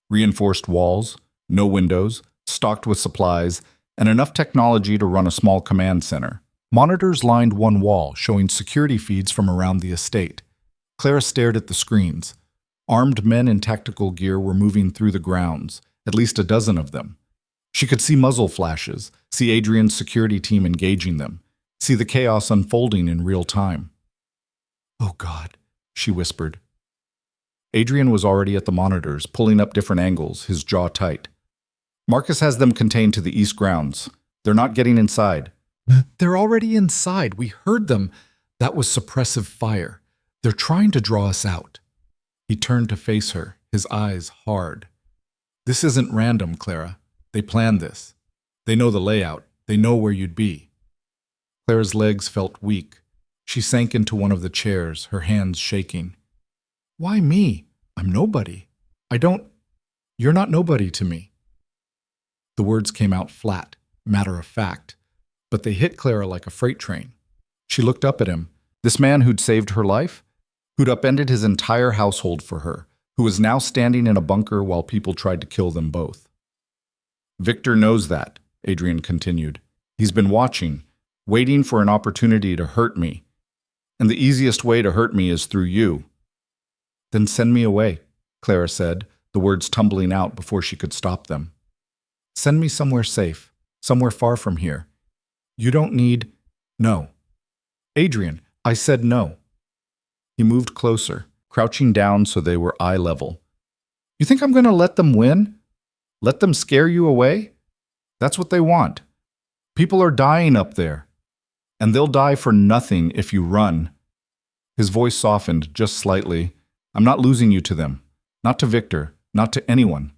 A: Reinforced walls, no windows, stocked with supplies, and enough technology to run a small command center. Monitors lined one wall, showing security feeds from around the estate. Clara stared at the screens. Armed men in tactical gear were moving through the grounds, at least a dozen of them. She could see muzzle flashes, see Adrian's security team engaging them, see the chaos unfolding in real time. "Oh God," she whispered. Adrian was already at the monitors, pulling up different angles, his jaw tight. Marcus has them contained to the east grounds. They're not getting inside. They're already inside. We heard them. That was suppressive fire. They're trying to draw us out. He turned to face her, his eyes hard. This isn't random, Clara. They planned this. They know the layout. They know where you'd be. Clara's legs felt weak. She sank into one of the chairs, her hands shaking. Why me? I'm nobody. You're not nobody to me. The words came out flat, matter of fact, but they hit Clara like a freight train. She looked up at him, this man who'd saved her life, who'd upended his entire household for her, who was now standing in a bunker while people tried to kill them both. Victor knows that, Adrian continued. He's been watching, waiting for an opportunity to hurt me. And the easiest way to hurt me is through you. Then send me away, Clara said, the words tumbling out before she could stop them. Send me somewhere safe, somewhere far from here. You don't need... No. Adrian, I said no. He moved closer, crouching down so they were eye level. You think I'm going to let them win? Let them scare you away? That's what they want. People are dying up there. And they'll die for nothing if you run. His voice softened just slightly. I'm not losing you to them. Not to Victor. Not to anyone.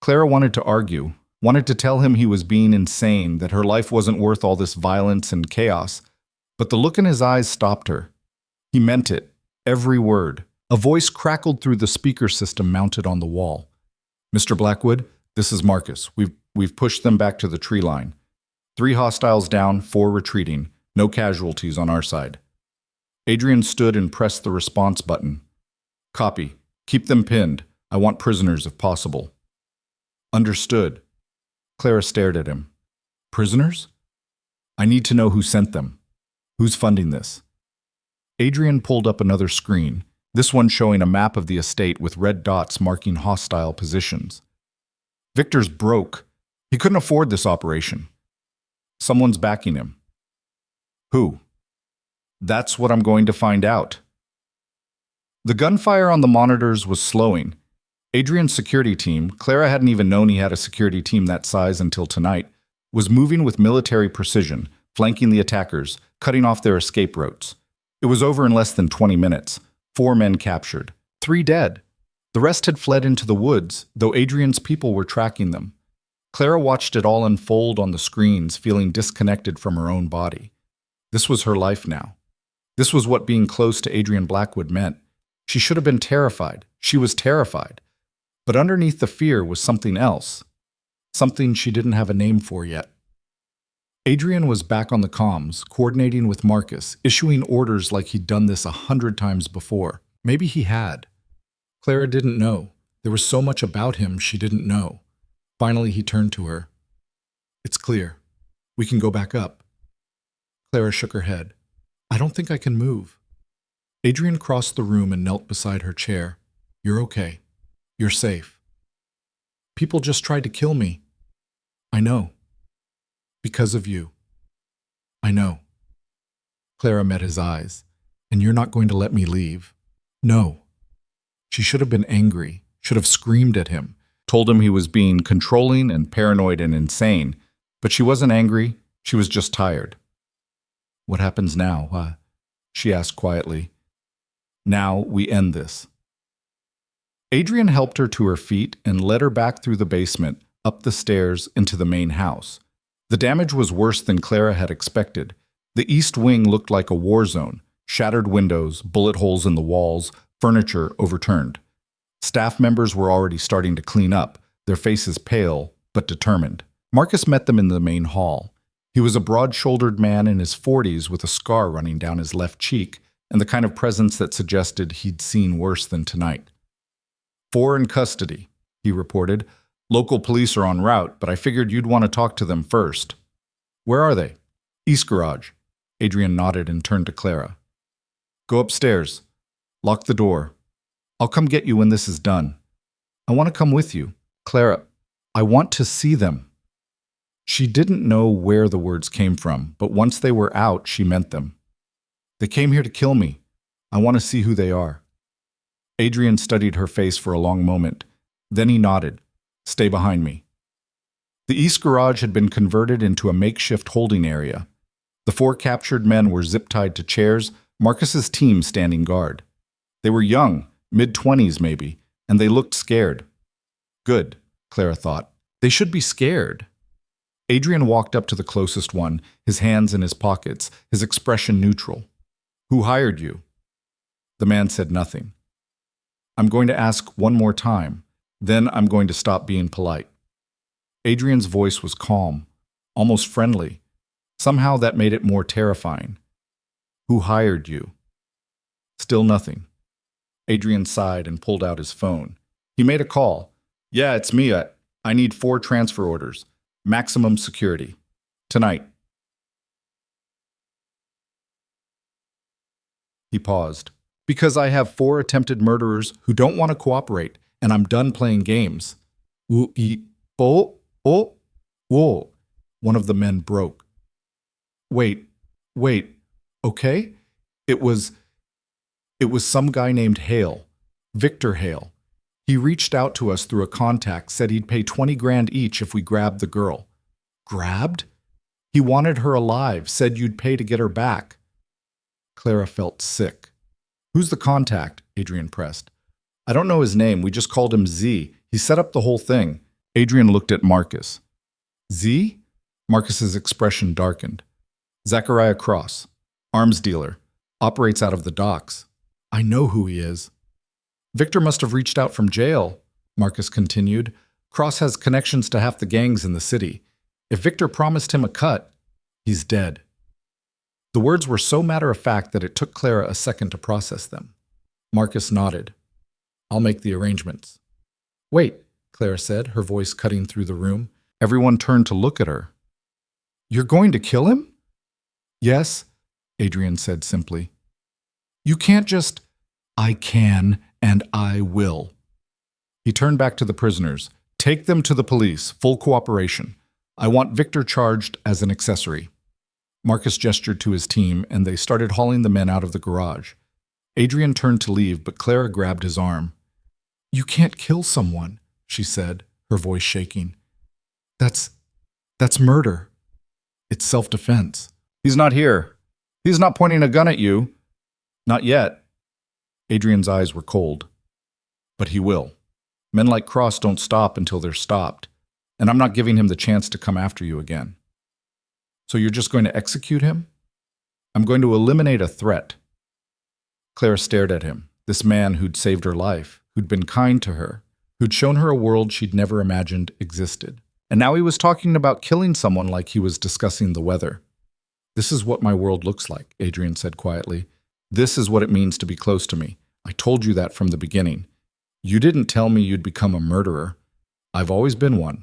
A: Clara wanted to argue, wanted to tell him he was being insane, that her life wasn't worth all this violence and chaos. But the look in his eyes stopped her. He meant it. Every word. A voice crackled through the speaker system mounted on the wall. Mr. Blackwood, this is Marcus. We've pushed them back to the tree line. 3 hostiles down, 4 retreating. No casualties on our side. Adrian stood and pressed the response button. Copy. Keep them pinned. I want prisoners if possible. Understood. Clara stared at him. Prisoners? I need to know who sent them. Who's funding this? Adrian pulled up another screen, this one showing a map of the estate with red dots marking hostile positions. Victor's broke. He couldn't afford this operation. Someone's backing him. Who? That's what I'm going to find out. The gunfire on the monitors was slowing. Adrian's security team, Clara hadn't even known he had a security team that size until tonight, was moving with military precision, flanking the attackers, cutting off their escape routes. It was over in less than 20 minutes. 4 men captured. 3 dead. The rest had fled into the woods, though Adrian's people were tracking them. Clara watched it all unfold on the screens, feeling disconnected from her own body. This was her life now. This was what being close to Adrian Blackwood meant. She should have been terrified. She was terrified. But underneath the fear was something else. Something she didn't have a name for yet. Adrian was back on the comms, coordinating with Marcus, issuing orders like he'd done this 100 times before. Maybe he had. Clara didn't know. There was so much about him she didn't know. Finally, he turned to her. It's clear. We can go back up. Clara shook her head. I don't think I can move. Adrian crossed the room and knelt beside her chair. You're okay. You're safe. People just tried to kill me. I know. Because of you. I know. Clara met his eyes. And you're not going to let me leave? No. She should have been angry, should have screamed at him, told him he was being controlling and paranoid and insane. But she wasn't angry, she was just tired. What happens now, she asked quietly. Now we end this. Adrian helped her to her feet and led her back through the basement, up the stairs, into the main house. The damage was worse than Clara had expected. The east wing looked like a war zone. Shattered windows, bullet holes in the walls, furniture overturned. Staff members were already starting to clean up, their faces pale but determined. Marcus met them in the main hall. He was a broad-shouldered man in his 40s with a scar running down his left cheek and the kind of presence that suggested he'd seen worse than tonight. 4 in custody, he reported. Local police are en route, but I figured you'd want to talk to them first. Where are they? East Garage. Adrian nodded and turned to Clara. Go upstairs. Lock the door. I'll come get you when this is done. I want to come with you. Clara, I want to see them. She didn't know where the words came from, but once they were out, she meant them. They came here to kill me. I want to see who they are. Adrian studied her face for a long moment. Then he nodded. Stay behind me. The East Garage had been converted into a makeshift holding area. The 4 captured men were zip-tied to chairs, Marcus's team standing guard. They were young, mid-20s maybe, and they looked scared. Good, Clara thought. They should be scared. Adrian walked up to the closest one, his hands in his pockets, his expression neutral. Who hired you? The man said nothing. I'm going to ask one more time. Then I'm going to stop being polite. Adrian's voice was calm, almost friendly. Somehow that made it more terrifying. Who hired you? Still nothing. Adrian sighed and pulled out his phone. He made a call. Yeah, it's me. I need 4 transfer orders. Maximum security. Tonight. He paused. Because I have 4 attempted murderers who don't want to cooperate, and I'm done playing games. Oh, oh, whoa. One of the men broke. Wait, okay? It was some guy named Hale, Victor Hale. He reached out to us through a contact, said he'd pay 20 grand each if we grabbed the girl. Grabbed? He wanted her alive, said you'd pay to get her back. Clara felt sick. Who's the contact? Adrian pressed. I don't know his name. We just called him Z. He set up the whole thing. Adrian looked at Marcus. Z? Marcus's expression darkened. Zachariah Cross, arms dealer, operates out of the docks. I know who he is. Victor must have reached out from jail, Marcus continued. Cross has connections to half the gangs in the city. If Victor promised him a cut, he's dead. The words were so matter-of-fact that it took Clara a second to process them. Marcus nodded. I'll make the arrangements. Wait, Clara said, her voice cutting through the room. Everyone turned to look at her. You're going to kill him? Yes, Adrian said simply. You can't just... I can, and I will. He turned back to the prisoners. Take them to the police, full cooperation. I want Victor charged as an accessory. Marcus gestured to his team, and they started hauling the men out of the garage. Adrian turned to leave, but Clara grabbed his arm. You can't kill someone, she said, her voice shaking. That's murder. It's self-defense. He's not here. He's not pointing a gun at you. Not yet. Adrian's eyes were cold. But he will. Men like Cross don't stop until they're stopped, and I'm not giving him the chance to come after you again. So you're just going to execute him? I'm going to eliminate a threat. Clara stared at him, this man who'd saved her life, who'd been kind to her, who'd shown her a world she'd never imagined existed. And now he was talking about killing someone like he was discussing the weather. This is what my world looks like, Adrian said quietly. This is what it means to be close to me. I told you that from the beginning. You didn't tell me you'd become a murderer. I've always been one.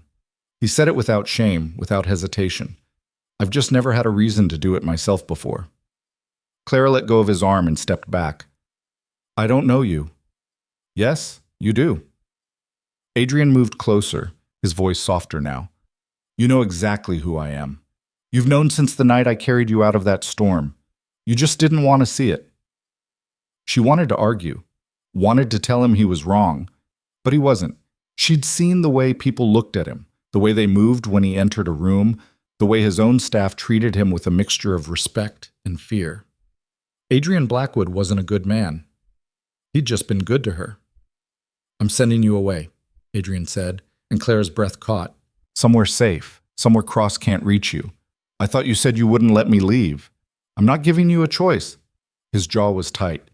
A: He said it without shame, without hesitation. I've just never had a reason to do it myself before. Clara let go of his arm and stepped back. I don't know you. Yes, you do. Adrian moved closer, his voice softer now. You know exactly who I am. You've known since the night I carried you out of that storm. You just didn't want to see it. She wanted to argue, wanted to tell him he was wrong, but he wasn't. She'd seen the way people looked at him, the way they moved when he entered a room, the way his own staff treated him with a mixture of respect and fear. Adrian Blackwood wasn't a good man. He'd just been good to her. I'm sending you away, Adrian said, and Clara's breath caught. Somewhere safe, somewhere Cross can't reach you. I thought you said you wouldn't let me leave. I'm not giving you a choice. His jaw was tight.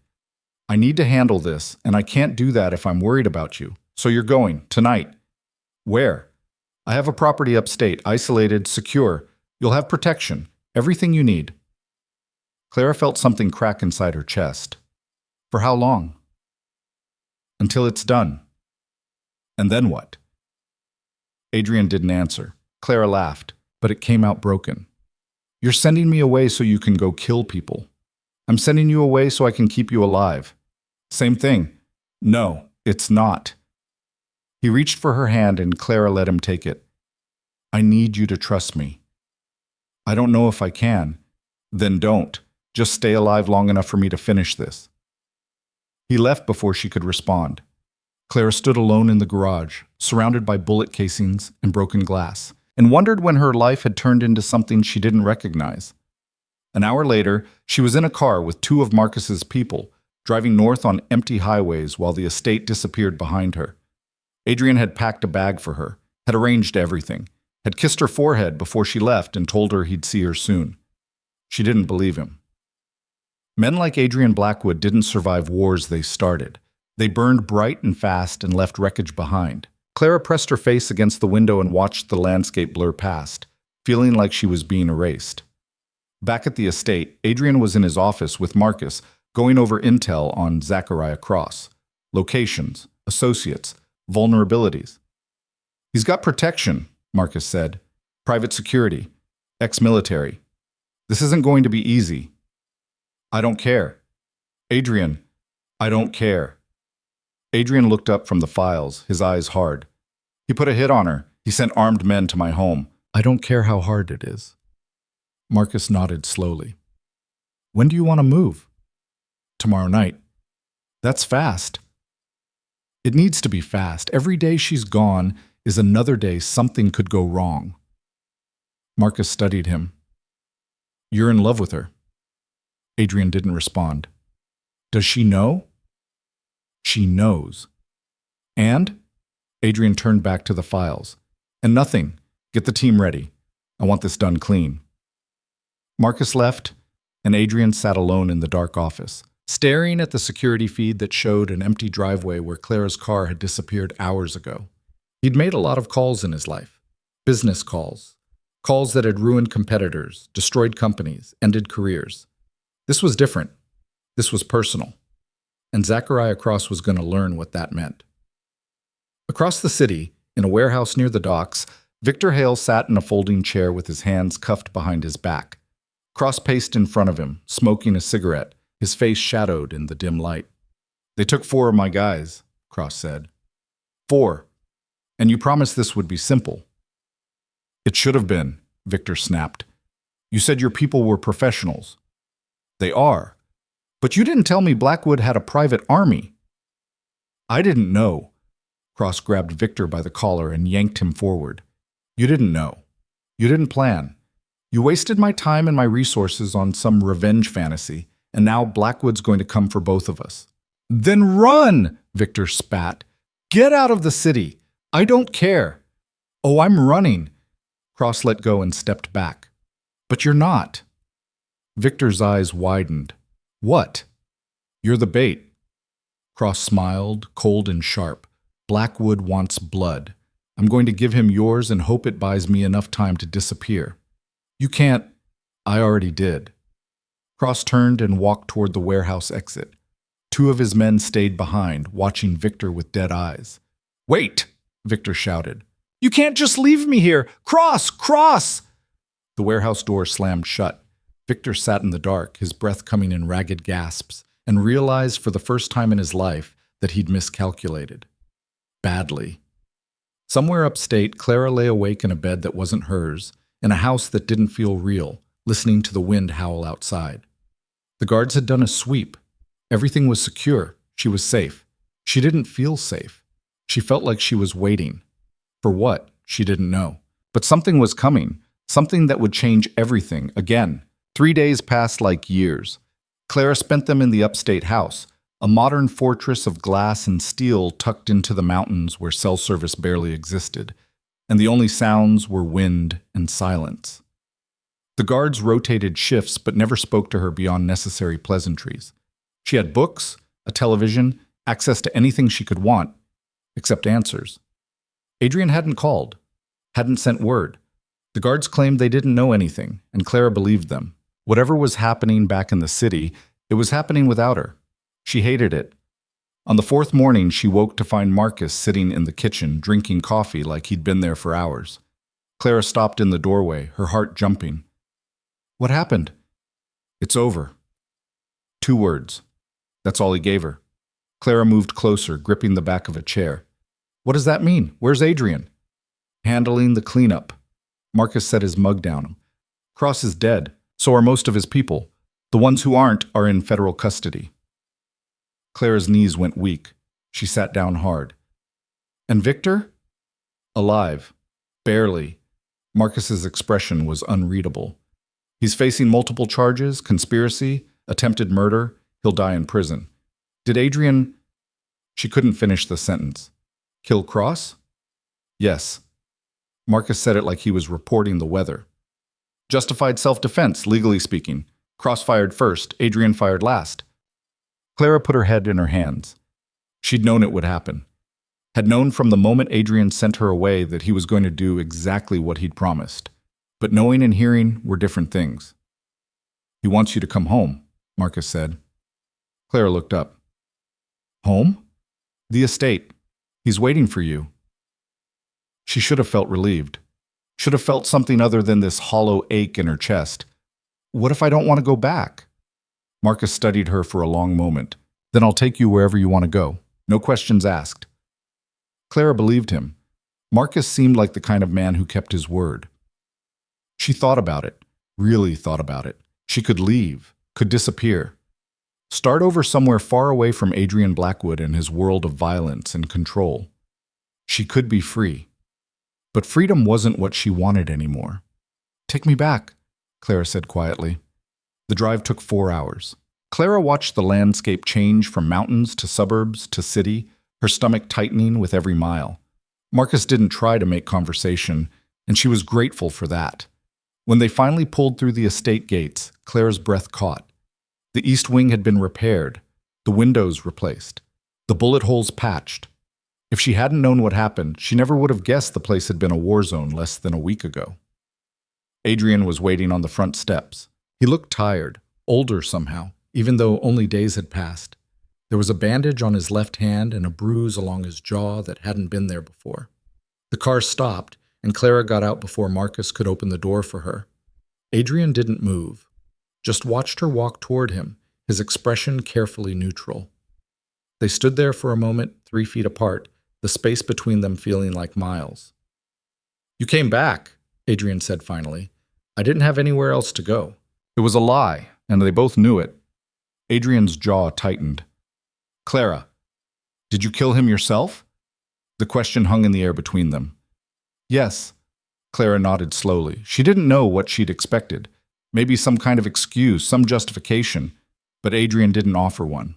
A: I need to handle this, and I can't do that if I'm worried about you. So you're going, tonight. Where? I have a property upstate, isolated, secure. You'll have protection, everything you need. Clara felt something crack inside her chest. For how long? Until it's done. And then what? Adrian didn't answer. Clara laughed, but it came out broken. You're sending me away so you can go kill people. I'm sending you away so I can keep you alive. Same thing. No, it's not. He reached for her hand and Clara let him take it. I need you to trust me. I don't know if I can. Then don't. Just stay alive long enough for me to finish this. He left before she could respond. Clara stood alone in the garage, surrounded by bullet casings and broken glass, and wondered when her life had turned into something she didn't recognize. An hour later, she was in a car with 2 of Marcus's people, driving north on empty highways while the estate disappeared behind her. Adrian had packed a bag for her, had arranged everything, had kissed her forehead before she left and told her he'd see her soon. She didn't believe him. Men like Adrian Blackwood didn't survive wars they started. They burned bright and fast and left wreckage behind. Clara pressed her face against the window and watched the landscape blur past, feeling like she was being erased. Back at the estate, Adrian was in his office with Marcus, going over intel on Zachariah Cross. Locations, associates, vulnerabilities. He's got protection, Marcus said. Private security, ex-military. This isn't going to be easy. I don't care. Adrian, I don't care. Adrian looked up from the files, his eyes hard. He put a hit on her. He sent armed men to my home. I don't care how hard it is. Marcus nodded slowly. When do you want to move? Tomorrow night. That's fast. It needs to be fast. Every day she's gone is another day something could go wrong. Marcus studied him. You're in love with her. Adrian didn't respond. Does she know? She knows. And? Adrian turned back to the files. And nothing. Get the team ready. I want this done clean. Marcus left, and Adrian sat alone in the dark office, staring at the security feed that showed an empty driveway where Clara's car had disappeared hours ago. He'd made a lot of calls in his life. Business calls. Calls that had ruined competitors, destroyed companies, ended careers. This was different. This was personal. And Zachariah Cross was going to learn what that meant. Across the city, in a warehouse near the docks, Victor Hale sat in a folding chair with his hands cuffed behind his back. Cross paced in front of him, smoking a cigarette, his face shadowed in the dim light. They took 4 of my guys, Cross said. 4. And you promised this would be simple. It should have been, Victor snapped. You said your people were professionals. They are. But you didn't tell me Blackwood had a private army. I didn't know. Cross grabbed Victor by the collar and yanked him forward. You didn't know. You didn't plan. You wasted my time and my resources on some revenge fantasy, and now Blackwood's going to come for both of us. Then run, Victor spat. Get out of the city. I don't care. Oh, I'm running. Cross let go and stepped back. But you're not. Victor's eyes widened. What? You're the bait. Cross smiled, cold and sharp. Blackwood wants blood. I'm going to give him yours and hope it buys me enough time to disappear. You can't. I already did. Cross turned and walked toward the warehouse exit. 2 of his men stayed behind, watching Victor with dead eyes. Wait, Victor shouted. You can't just leave me here. Cross! Cross! The warehouse door slammed shut. Victor sat in the dark, his breath coming in ragged gasps, and realized for the first time in his life that he'd miscalculated. Badly. Somewhere upstate, Clara lay awake in a bed that wasn't hers, in a house that didn't feel real, listening to the wind howl outside. The guards had done a sweep. Everything was secure. She was safe. She didn't feel safe. She felt like she was waiting. For what? She didn't know. But something was coming, something that would change everything again. 3 days passed like years. Clara spent them in the upstate house, a modern fortress of glass and steel tucked into the mountains where cell service barely existed, and the only sounds were wind and silence. The guards rotated shifts but never spoke to her beyond necessary pleasantries. She had books, a television, access to anything she could want, except answers. Adrian hadn't called, hadn't sent word. The guards claimed they didn't know anything, and Clara believed them. Whatever was happening back in the city, it was happening without her. She hated it. On the 4th morning, she woke to find Marcus sitting in the kitchen, drinking coffee like he'd been there for hours. Clara stopped in the doorway, her heart jumping. What happened? It's over. 2 words. That's all he gave her. Clara moved closer, gripping the back of a chair. What does that mean? Where's Adrian? Handling the cleanup. Marcus set his mug down. Cross is dead. So are most of his people. The ones who aren't are in federal custody. Clara's knees went weak. She sat down hard. And Victor? Alive. Barely. Marcus's expression was unreadable. He's facing multiple charges, conspiracy, attempted murder. He'll die in prison. Did Adrian... She couldn't finish the sentence. Kill Cross? Yes. Marcus said it like he was reporting the weather. Justified self-defense, legally speaking. Cross fired first, Adrian fired last. Clara put her head in her hands. She'd known it would happen. Had known from the moment Adrian sent her away that he was going to do exactly what he'd promised. But knowing and hearing were different things. He wants you to come home, Marcus said. Clara looked up. Home? The estate. He's waiting for you. She should have felt relieved. Should have felt something other than this hollow ache in her chest. What if I don't want to go back? Marcus studied her for a long moment. Then I'll take you wherever you want to go. No questions asked. Clara believed him. Marcus seemed like the kind of man who kept his word. She thought about it, really thought about it. She could leave, could disappear. Start over somewhere far away from Adrian Blackwood and his world of violence and control. She could be free. But freedom wasn't what she wanted anymore. Take me back, Clara said quietly. The drive took 4 hours. Clara watched the landscape change from mountains to suburbs to city, her stomach tightening with every mile. Marcus didn't try to make conversation, and she was grateful for that. When they finally pulled through the estate gates, Clara's breath caught. The east wing had been repaired, the windows replaced, the bullet holes patched. If she hadn't known what happened, she never would have guessed the place had been a war zone less than a week ago. Adrian was waiting on the front steps. He looked tired, older somehow, even though only days had passed. There was a bandage on his left hand and a bruise along his jaw that hadn't been there before. The car stopped, and Clara got out before Marcus could open the door for her. Adrian didn't move, just watched her walk toward him, his expression carefully neutral. They stood there for a moment, 3 feet apart, the space between them feeling like miles. "You came back," Adrian said finally. "I didn't have anywhere else to go." It was a lie, and they both knew it. Adrian's jaw tightened. "Clara, did you kill him yourself?" The question hung in the air between them. "Yes," Clara nodded slowly. She didn't know what she'd expected. Maybe some kind of excuse, some justification, but Adrian didn't offer one.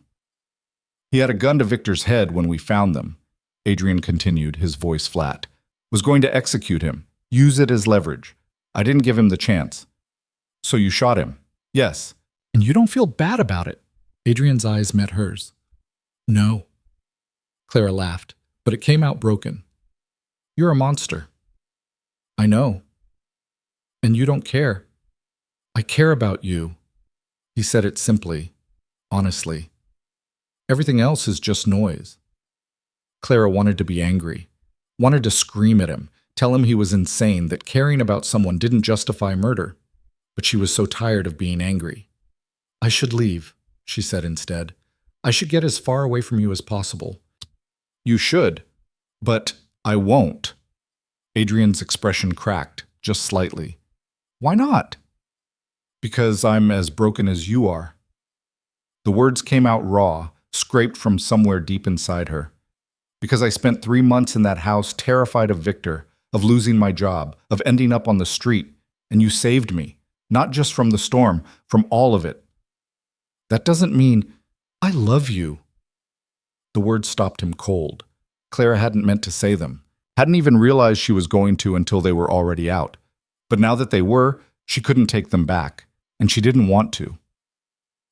A: "He had a gun to Victor's head when we found them," Adrian continued, his voice flat. "Was going to execute him, use it as leverage. I didn't give him the chance." "So you shot him?" "Yes." "And you don't feel bad about it?" Adrian's eyes met hers. "No." Clara laughed, but it came out broken. "You're a monster." "I know." "And you don't care." "I care about you." He said it simply, honestly. Everything else is just noise. Clara wanted to be angry, wanted to scream at him, tell him he was insane, that caring about someone didn't justify murder. But she was so tired of being angry. "I should leave," she said instead. "I should get as far away from you as possible." "You should, but I won't." Adrian's expression cracked, just slightly. "Why not?" "Because I'm as broken as you are." The words came out raw, scraped from somewhere deep inside her. "Because I spent 3 months in that house terrified of Victor, of losing my job, of ending up on the street, and you saved me. Not just from the storm, from all of it." "That doesn't mean I love you." The words stopped him cold. Clara hadn't meant to say them, hadn't even realized she was going to until they were already out. But now that they were, she couldn't take them back, and she didn't want to.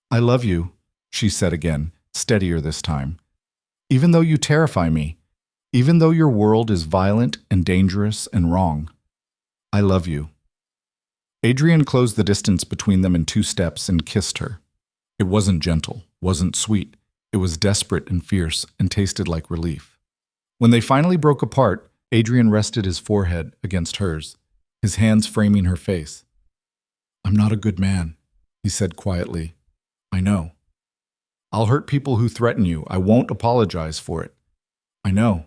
A: "I love you," she said again, steadier this time. "Even though you terrify me, even though your world is violent and dangerous and wrong. I love you." Adrian closed the distance between them in 2 steps and kissed her. It wasn't gentle, wasn't sweet. It was desperate and fierce and tasted like relief. When they finally broke apart, Adrian rested his forehead against hers, his hands framing her face. "I'm not a good man," he said quietly. "I know. I'll hurt people who threaten you. I won't apologize for it. I know.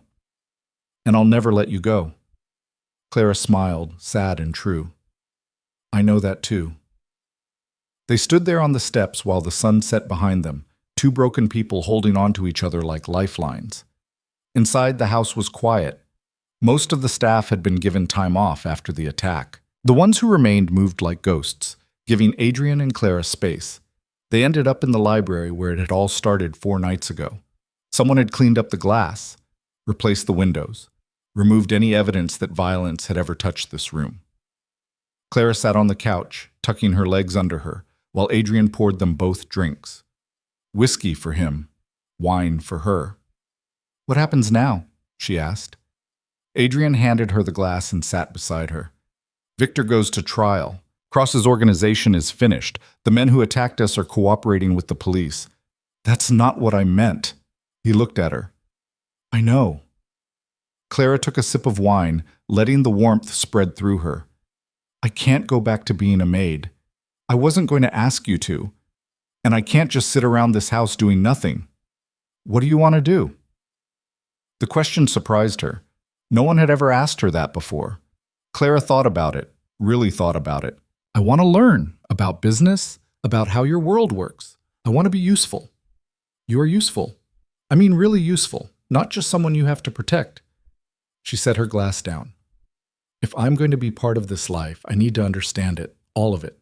A: And I'll never let you go." Clara smiled, sad and true. "I know that too." They stood there on the steps while the sun set behind them, 2 broken people holding on to each other like lifelines. Inside, the house was quiet. Most of the staff had been given time off after the attack. The ones who remained moved like ghosts, giving Adrian and Clara space. They ended up in the library where it had all started 4 nights ago. Someone had cleaned up the glass, replaced the windows, removed any evidence that violence had ever touched this room. Clara sat on the couch, tucking her legs under her, while Adrian poured them both drinks. Whiskey for him, wine for her. "What happens now?" she asked. Adrian handed her the glass and sat beside her. "Victor goes to trial. Cross's organization is finished. The men who attacked us are cooperating with the police." "That's not what I meant." He looked at her. "I know." Clara took a sip of wine, letting the warmth spread through her. "I can't go back to being a maid. I wasn't going to ask you to. And I can't just sit around this house doing nothing." What do you want to do? The question surprised her. No one had ever asked her that before. Clara thought about it, really thought about it. I want to learn about business, about how your world works. I want to be useful. You are useful. I mean really useful, not just someone you have to protect. She set her glass down. If I'm going to be part of this life, I need to understand it, all of it.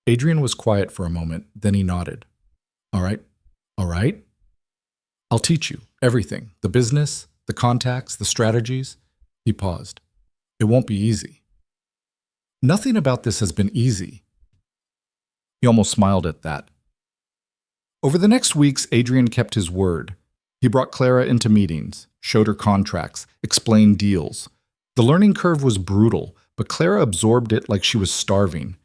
A: Adrian was quiet for a moment, then he nodded. All right, all right. I'll teach you everything, the business, the contacts, the strategies. He paused. It won't be easy. Nothing about this has been easy. He almost smiled at that. Over the next weeks, Adrian kept his word. He brought Clara into meetings, showed her contracts, explained deals. The learning curve was brutal, but Clara absorbed it like she was starving.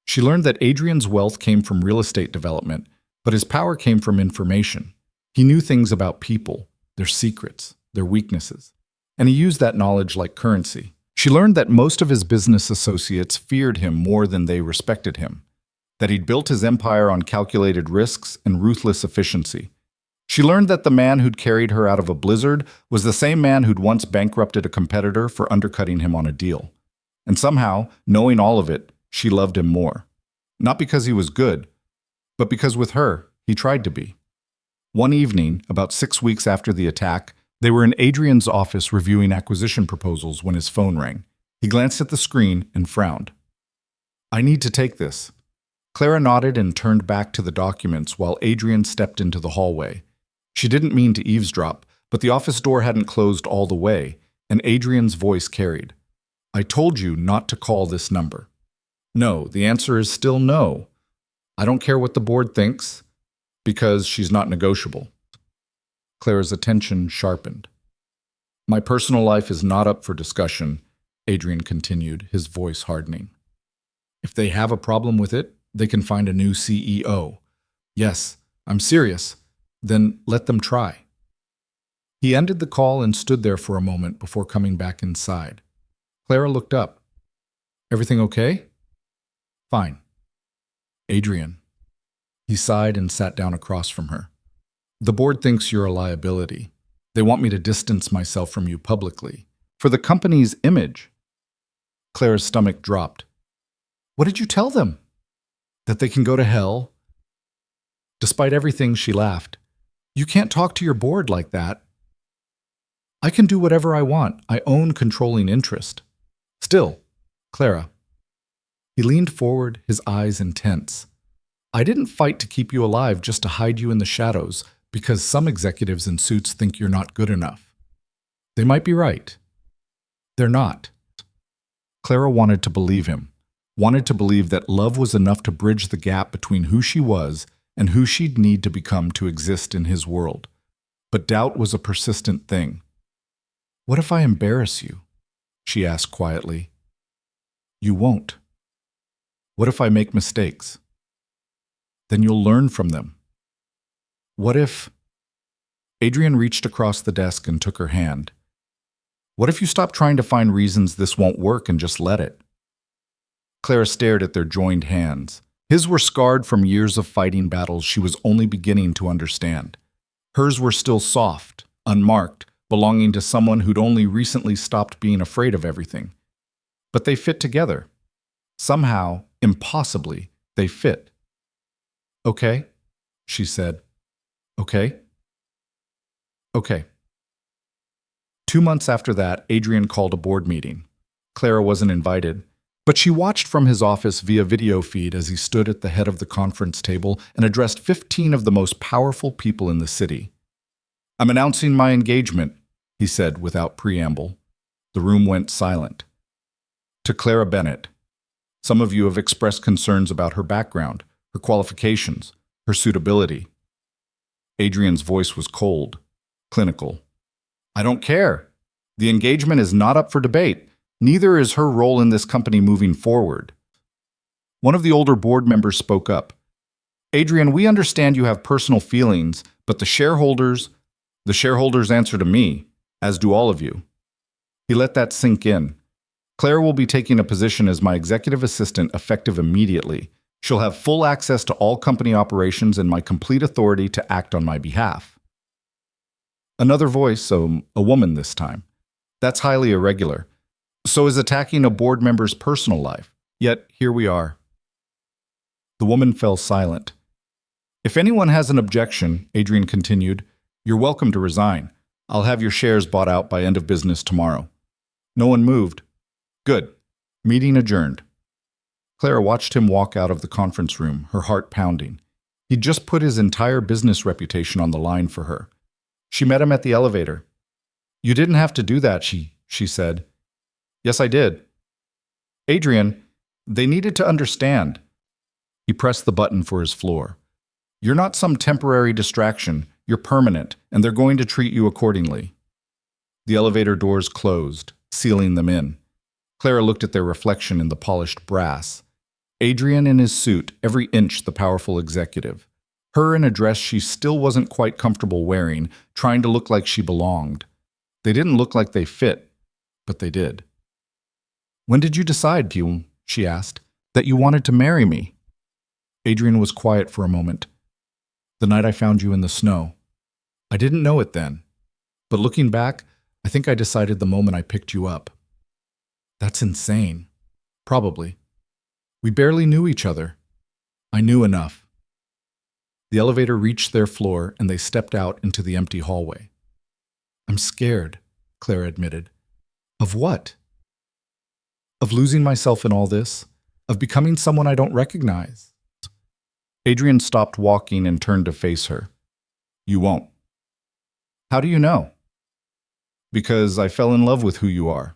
A: She learned that Adrian's wealth came from real estate development, but his power came from information. He knew things about people, their secrets, their weaknesses, and he used that knowledge like currency. She learned that most of his business associates feared him more than they respected him, that he'd built his empire on calculated risks and ruthless efficiency. She learned that the man who'd carried her out of a blizzard was the same man who'd once bankrupted a competitor for undercutting him on a deal. And somehow, knowing all of it, she loved him more. Not because he was good, but because with her, he tried to be. One evening, about 6 weeks after the attack, they were in Adrian's office reviewing acquisition proposals when his phone rang. He glanced at the screen and frowned. I need to take this. Clara nodded and turned back to the documents while Adrian stepped into the hallway. She didn't mean to eavesdrop, but the office door hadn't closed all the way, and Adrian's voice carried. I told you not to call this number. No, the answer is still no. I don't care what the board thinks, because she's not negotiable. Clara's attention sharpened. My personal life is not up for discussion, Adrian continued, his voice hardening. If they have a problem with it, they can find a new CEO. Yes, I'm serious. Then let them try. He ended the call and stood there for a moment before coming back inside. Clara looked up. Everything okay? Fine. Adrian. He sighed and sat down across from her. The board thinks you're a liability. They want me to distance myself from you publicly. For the company's image. Clara's stomach dropped. What did you tell them? That they can go to hell? Despite everything, she laughed. You can't talk to your board like that. I can do whatever I want. I own controlling interest. Still, Clara. He leaned forward, his eyes intense. I didn't fight to keep you alive just to hide you in the shadows because some executives in suits think you're not good enough. They might be right. They're not. Clara wanted to believe him, wanted to believe that love was enough to bridge the gap between who she was and who she'd need to become to exist in his world. But doubt was a persistent thing. What if I embarrass you? She asked quietly. You won't. What if I make mistakes? Then you'll learn from them. What if... Adrian reached across the desk and took her hand. What if you stop trying to find reasons this won't work and just let it? Clara stared at their joined hands. His were scarred from years of fighting battles she was only beginning to understand. Hers were still soft, unmarked, belonging to someone who'd only recently stopped being afraid of everything. But they fit together. Somehow, impossibly, they fit. Okay, she said. Okay? Okay. 2 months after that, Adrian called a board meeting. Clara wasn't invited, but she watched from his office via video feed as he stood at the head of the conference table and addressed 15 of the most powerful people in the city. I'm announcing my engagement, he said without preamble. The room went silent. To Clara Bennett. Some of you have expressed concerns about her background, her qualifications, her suitability. Adrian's voice was cold, clinical. I don't care. The engagement is not up for debate. Neither is her role in this company moving forward. One of the older board members spoke up. Adrian, we understand you have personal feelings, but the shareholders answer to me, as do all of you. He let that sink in. Claire will be taking a position as my executive assistant effective immediately. She'll have full access to all company operations and my complete authority to act on my behalf. Another voice, a woman this time. That's highly irregular. So is attacking a board member's personal life. Yet, here we are. The woman fell silent. If anyone has an objection, Adrian continued, you're welcome to resign. I'll have your shares bought out by end of business tomorrow. No one moved. Good. Meeting adjourned. Clara watched him walk out of the conference room, her heart pounding. He'd just put his entire business reputation on the line for her. She met him at the elevator. You didn't have to do that, she said. Yes, I did. Adrian, they needed to understand. He pressed the button for his floor. You're not some temporary distraction. You're permanent, and they're going to treat you accordingly. The elevator doors closed, sealing them in. Clara looked at their reflection in the polished brass. Adrian in his suit, every inch the powerful executive. Her in a dress she still wasn't quite comfortable wearing, trying to look like she belonged. They didn't look like they fit, but they did. When did you decide, Pugh, she asked, that you wanted to marry me? Adrian was quiet for a moment. The night I found you in the snow. I didn't know it then, but looking back, I think I decided the moment I picked you up. That's insane. Probably. We barely knew each other. I knew enough. The elevator reached their floor and they stepped out into the empty hallway. I'm scared, Clara admitted. Of what? Of losing myself in all this? Of becoming someone I don't recognize? Adrian stopped walking and turned to face her. You won't. How do you know? Because I fell in love with who you are,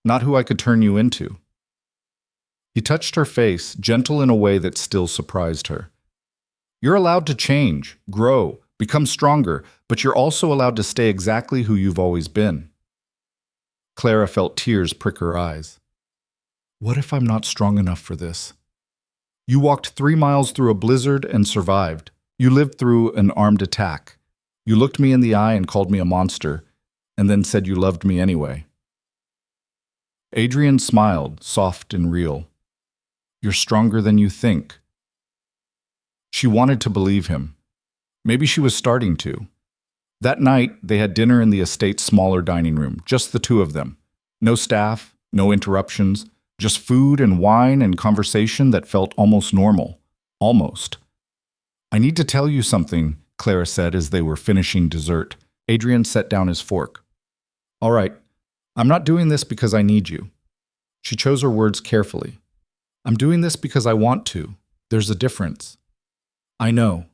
A: not who I could turn you into. He touched her face, gentle in a way that still surprised her. You're allowed to change, grow, become stronger, but you're also allowed to stay exactly who you've always been. Clara felt tears prick her eyes. What if I'm not strong enough for this? You walked 3 miles through a blizzard and survived. You lived through an armed attack. You looked me in the eye and called me a monster, and then said you loved me anyway. Adrian smiled, soft and real. You're stronger than you think. She wanted to believe him. Maybe she was starting to. That night, they had dinner in the estate's smaller dining room, just the two of them. No staff, no interruptions, just food and wine and conversation that felt almost normal. Almost. I need to tell you something, Clara said as they were finishing dessert. Adrian set down his fork. All right, I'm not doing this because I need you. She chose her words carefully. I'm doing this because I want to. There's a difference. I know.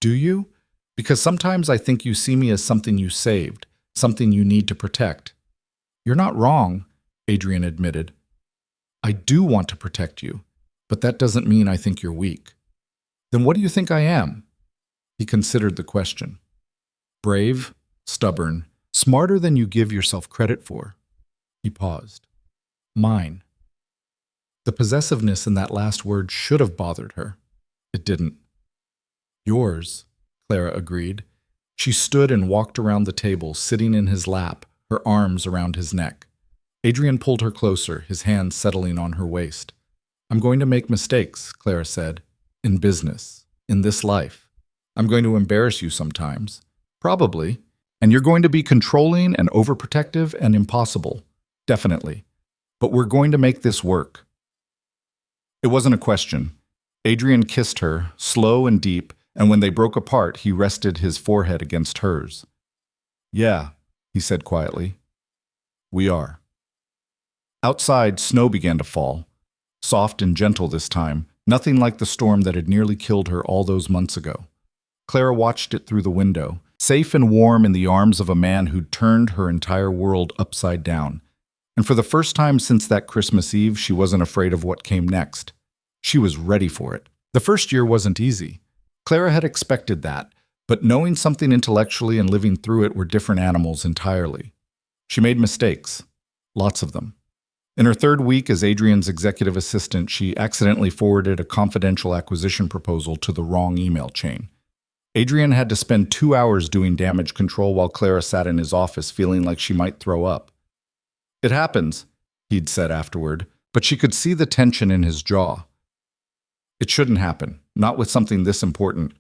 A: Do you? Because sometimes I think you see me as something you saved, something you need to protect. You're not wrong, Adrian admitted. I do want to protect you, but that doesn't mean I think you're weak. Then what do you think I am? He considered the question. Brave, stubborn, smarter than you give yourself credit for. He paused. Mine. The possessiveness in that last word should have bothered her. It didn't. Yours, Clara agreed. She stood and walked around the table, sitting in his lap, her arms around his neck. Adrian pulled her closer, his hands settling on her waist. I'm going to make mistakes, Clara said. In business. In this life. I'm going to embarrass you sometimes. Probably. And you're going to be controlling and overprotective and impossible. Definitely. But we're going to make this work. It wasn't a question. Adrian kissed her, slow and deep, and when they broke apart, he rested his forehead against hers. Yeah, he said quietly. We are. Outside, snow began to fall. Soft and gentle this time, nothing like the storm that had nearly killed her all those months ago. Clara watched it through the window, safe and warm in the arms of a man who'd turned her entire world upside down. And for the first time since that Christmas Eve, she wasn't afraid of what came next. She was ready for it. The first year wasn't easy. Clara had expected that, but knowing something intellectually and living through it were different animals entirely. She made mistakes. Lots of them. In her third week as Adrian's executive assistant, she accidentally forwarded a confidential acquisition proposal to the wrong email chain. Adrian had to spend 2 hours doing damage control while Clara sat in his office feeling like she might throw up. It happens, he'd said afterward, but she could see the tension in his jaw. It shouldn't happen, not with something this important.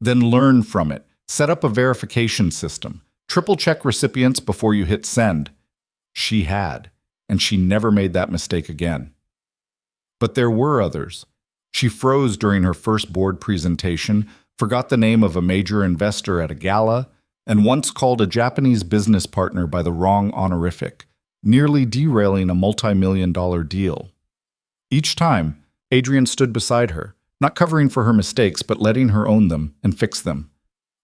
A: Then learn from it. Set up a verification system. Triple check recipients before you hit send. She had, and she never made that mistake again. But there were others. She froze during her first board presentation, forgot the name of a major investor at a gala, and once called a Japanese business partner by the wrong honorific, nearly derailing a multi-million-dollar deal. Each time, Adrian stood beside her, not covering for her mistakes but letting her own them and fix them.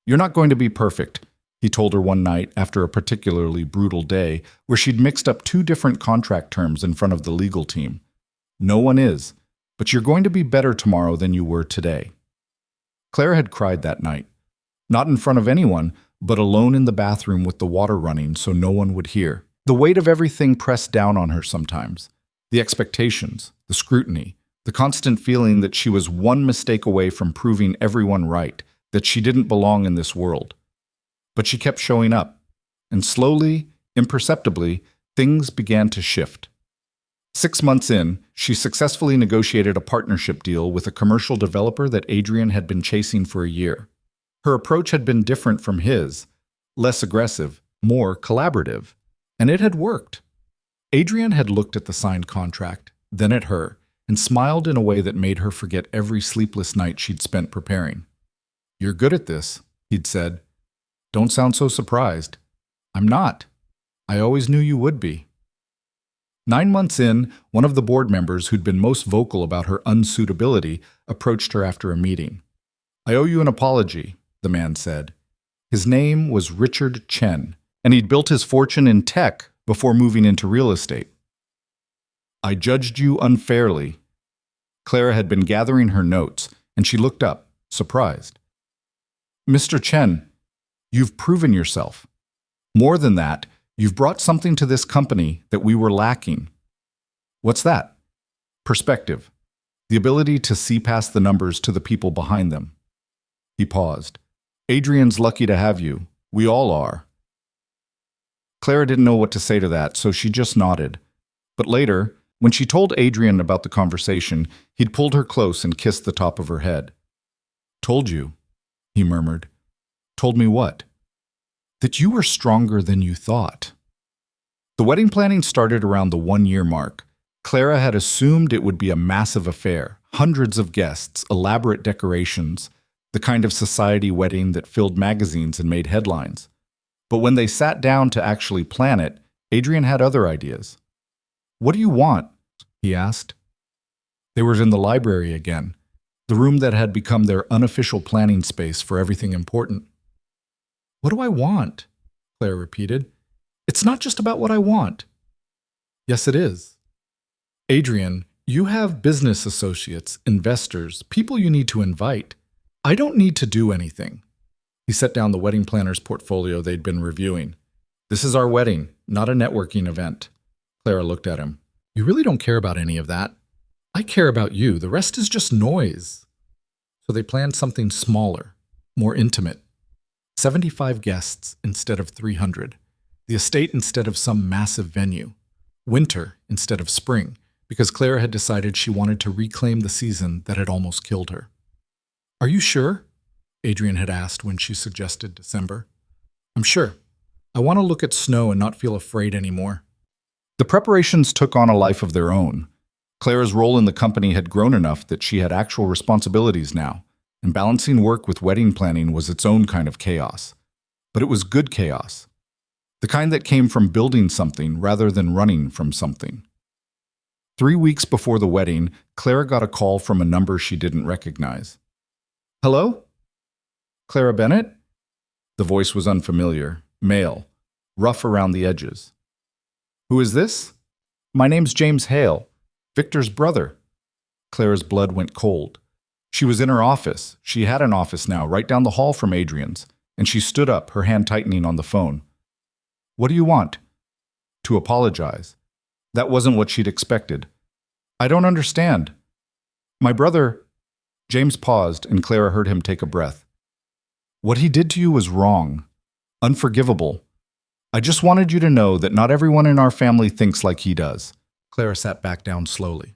A: "You're not going to be perfect," he told her one night after a particularly brutal day where she'd mixed up two different contract terms in front of the legal team. "No one is, but you're going to be better tomorrow than you were today." Clara had cried that night, not in front of anyone, but alone in the bathroom with the water running so no one would hear. The weight of everything pressed down on her sometimes. The expectations, the scrutiny, the constant feeling that she was one mistake away from proving everyone right, that she didn't belong in this world. But she kept showing up, and slowly, imperceptibly, things began to shift. 6 months in, she successfully negotiated a partnership deal with a commercial developer that Adrian had been chasing for a year. Her approach had been different from his, less aggressive, more collaborative, and it had worked. Adrian had looked at the signed contract, then at her, and smiled in a way that made her forget every sleepless night she'd spent preparing. "You're good at this," he'd said. "Don't sound so surprised." "I'm not. I always knew you would be." 9 months in, one of the board members who'd been most vocal about her unsuitability approached her after a meeting. "I owe you an apology," the man said. His name was Richard Chen, and he'd built his fortune in tech before moving into real estate. "I judged you unfairly." Clara had been gathering her notes, and she looked up, surprised. "Mr. Chen, you've proven yourself. More than that, you've brought something to this company that we were lacking." "What's that?" "Perspective. The ability to see past the numbers to the people behind them." He paused. "Adrian's lucky to have you. We all are." Clara didn't know what to say to that, so she just nodded. But later, when she told Adrian about the conversation, he'd pulled her close and kissed the top of her head. "Told you," he murmured. "Told me what?" "That you were stronger than you thought." The wedding planning started around the 1-year mark. Clara had assumed it would be a massive affair, hundreds of guests, elaborate decorations, the kind of society wedding that filled magazines and made headlines. But when they sat down to actually plan it, Adrian had other ideas. "What do you want?" he asked. They were in the library again, the room that had become their unofficial planning space for everything important. "What do I want?" Claire repeated. "It's not just about what I want." "Yes, it is. Adrian, you have business associates, investors, people you need to invite. I don't need to do anything." He set down the wedding planner's portfolio they'd been reviewing. "This is our wedding, not a networking event." Clara looked at him. "You really don't care about any of that. I care about you. The rest is just noise." So they planned something smaller, more intimate. 75 guests instead of 300. The estate instead of some massive venue. Winter instead of spring, because Clara had decided she wanted to reclaim the season that had almost killed her. "Are you sure?" Adrian had asked when she suggested December. "I'm sure. I want to look at snow and not feel afraid anymore." The preparations took on a life of their own. Clara's role in the company had grown enough that she had actual responsibilities now, and balancing work with wedding planning was its own kind of chaos. But it was good chaos. The kind that came from building something rather than running from something. 3 weeks before the wedding, Clara got a call from a number she didn't recognize. "Hello? Clara Bennett?" The voice was unfamiliar, male, rough around the edges. "Who is this?" "My name's James Hale, Victor's brother." Clara's blood went cold. She was in her office. She had an office now, right down the hall from Adrian's, and she stood up, her hand tightening on the phone. "What do you want?" To apologize. That wasn't what she'd expected. "I don't understand. My brother—" James paused, and Clara heard him take a breath. "What he did to you was wrong. Unforgivable. I just wanted you to know that not everyone in our family thinks like he does." Clara sat back down slowly.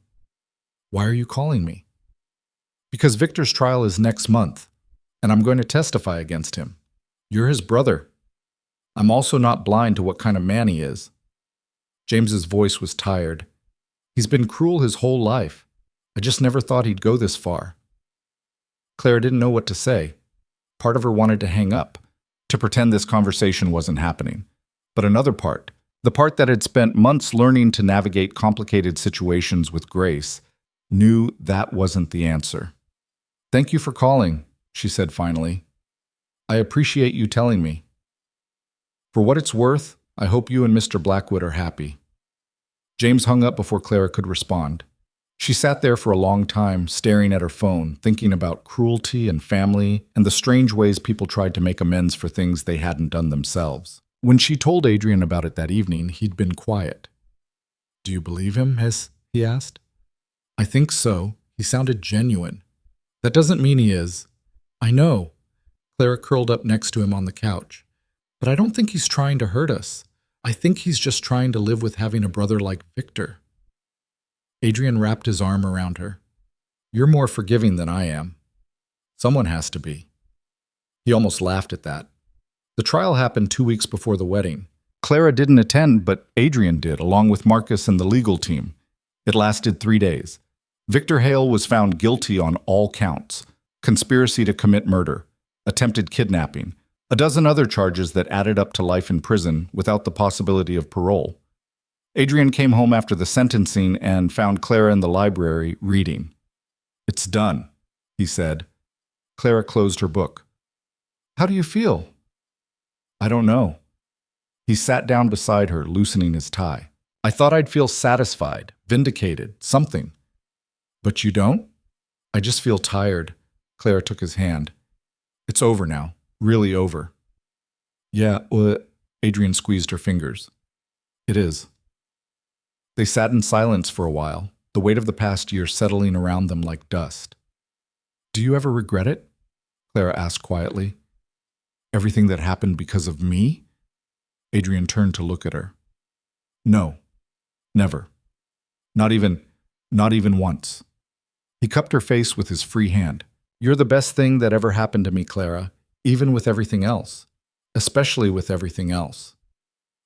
A: "Why are you calling me?" "Because Victor's trial is next month, and I'm going to testify against him. You're his brother." I'm also not blind to what kind of man he is. James's voice was tired. He's been cruel his whole life. I just never thought he'd go this far. Clara didn't know what to say. Part of her wanted to hang up, to pretend this conversation wasn't happening. But another part, the part that had spent months learning to navigate complicated situations with grace, knew that wasn't the answer. "Thank you for calling," she said finally. "I appreciate you telling me. For what it's worth, I hope you and Mr. Blackwood are happy." James hung up before Clara could respond. She sat there for a long time, staring at her phone, thinking about cruelty and family and the strange ways people tried to make amends for things they hadn't done themselves. When she told Adrian about it that evening, he'd been quiet. "Do you believe him?" he asked. "I think so. He sounded genuine." "That doesn't mean he is." "I know." Clara curled up next to him on the couch. "But I don't think he's trying to hurt us. I think he's just trying to live with having a brother like Victor." Adrian wrapped his arm around her. "You're more forgiving than I am. Someone has to be." He almost laughed at that. The trial happened 2 weeks before the wedding. Clara didn't attend, but Adrian did, along with Marcus and the legal team. It lasted 3 days. Victor Hale was found guilty on all counts: conspiracy to commit murder, attempted kidnapping, a dozen other charges that added up to life in prison without the possibility of parole. Adrian came home after the sentencing and found Clara in the library reading. "It's done," he said. Clara closed her book. "How do you feel?" "I don't know." He sat down beside her, loosening his tie. "I thought I'd feel satisfied, vindicated, something." "But you don't?" "I just feel tired." Clara took his hand. "It's over now, really over." "Yeah, Adrian squeezed her fingers. "It is." They sat in silence for a while, the weight of the past year settling around them like dust. "Do you ever regret it?" Clara asked quietly. "Everything that happened because of me?" Adrian turned to look at her. "No, never. Not even once." He cupped her face with his free hand. "You're the best thing that ever happened to me, Clara, even with everything else. Especially with everything else."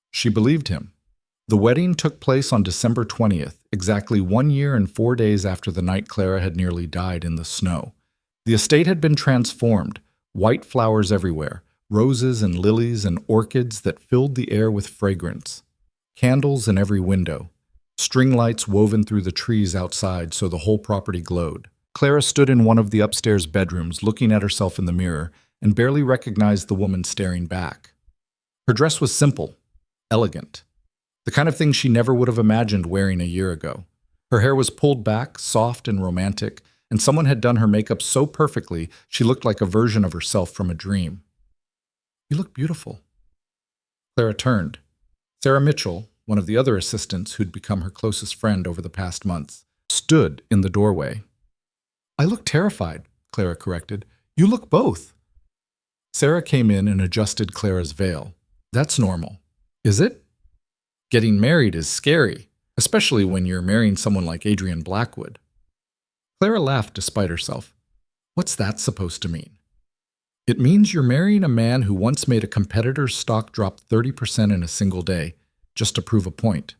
A: She believed him. The wedding took place on December 20th, exactly 1 year and 4 days after the night Clara had nearly died in the snow. The estate had been transformed, white flowers everywhere, roses and lilies and orchids that filled the air with fragrance, candles in every window, string lights woven through the trees outside so the whole property glowed. Clara stood in one of the upstairs bedrooms looking at herself in the mirror and barely recognized the woman staring back. Her dress was simple, elegant. The kind of thing she never would have imagined wearing a year ago. Her hair was pulled back, soft and romantic, and someone had done her makeup so perfectly she looked like a version of herself from a dream. "You look beautiful." Clara turned. Sarah Mitchell, one of the other assistants who'd become her closest friend over the past months, stood in the doorway. "I look terrified," Clara corrected. "You look both." Sarah came in and adjusted Clara's veil. "That's normal." "Is it?" "Getting married is scary, especially when you're marrying someone like Adrian Blackwood." Clara laughed despite herself. "What's that supposed to mean?" "It means you're marrying a man who once made a competitor's stock drop 30% in a single day, just to prove a point."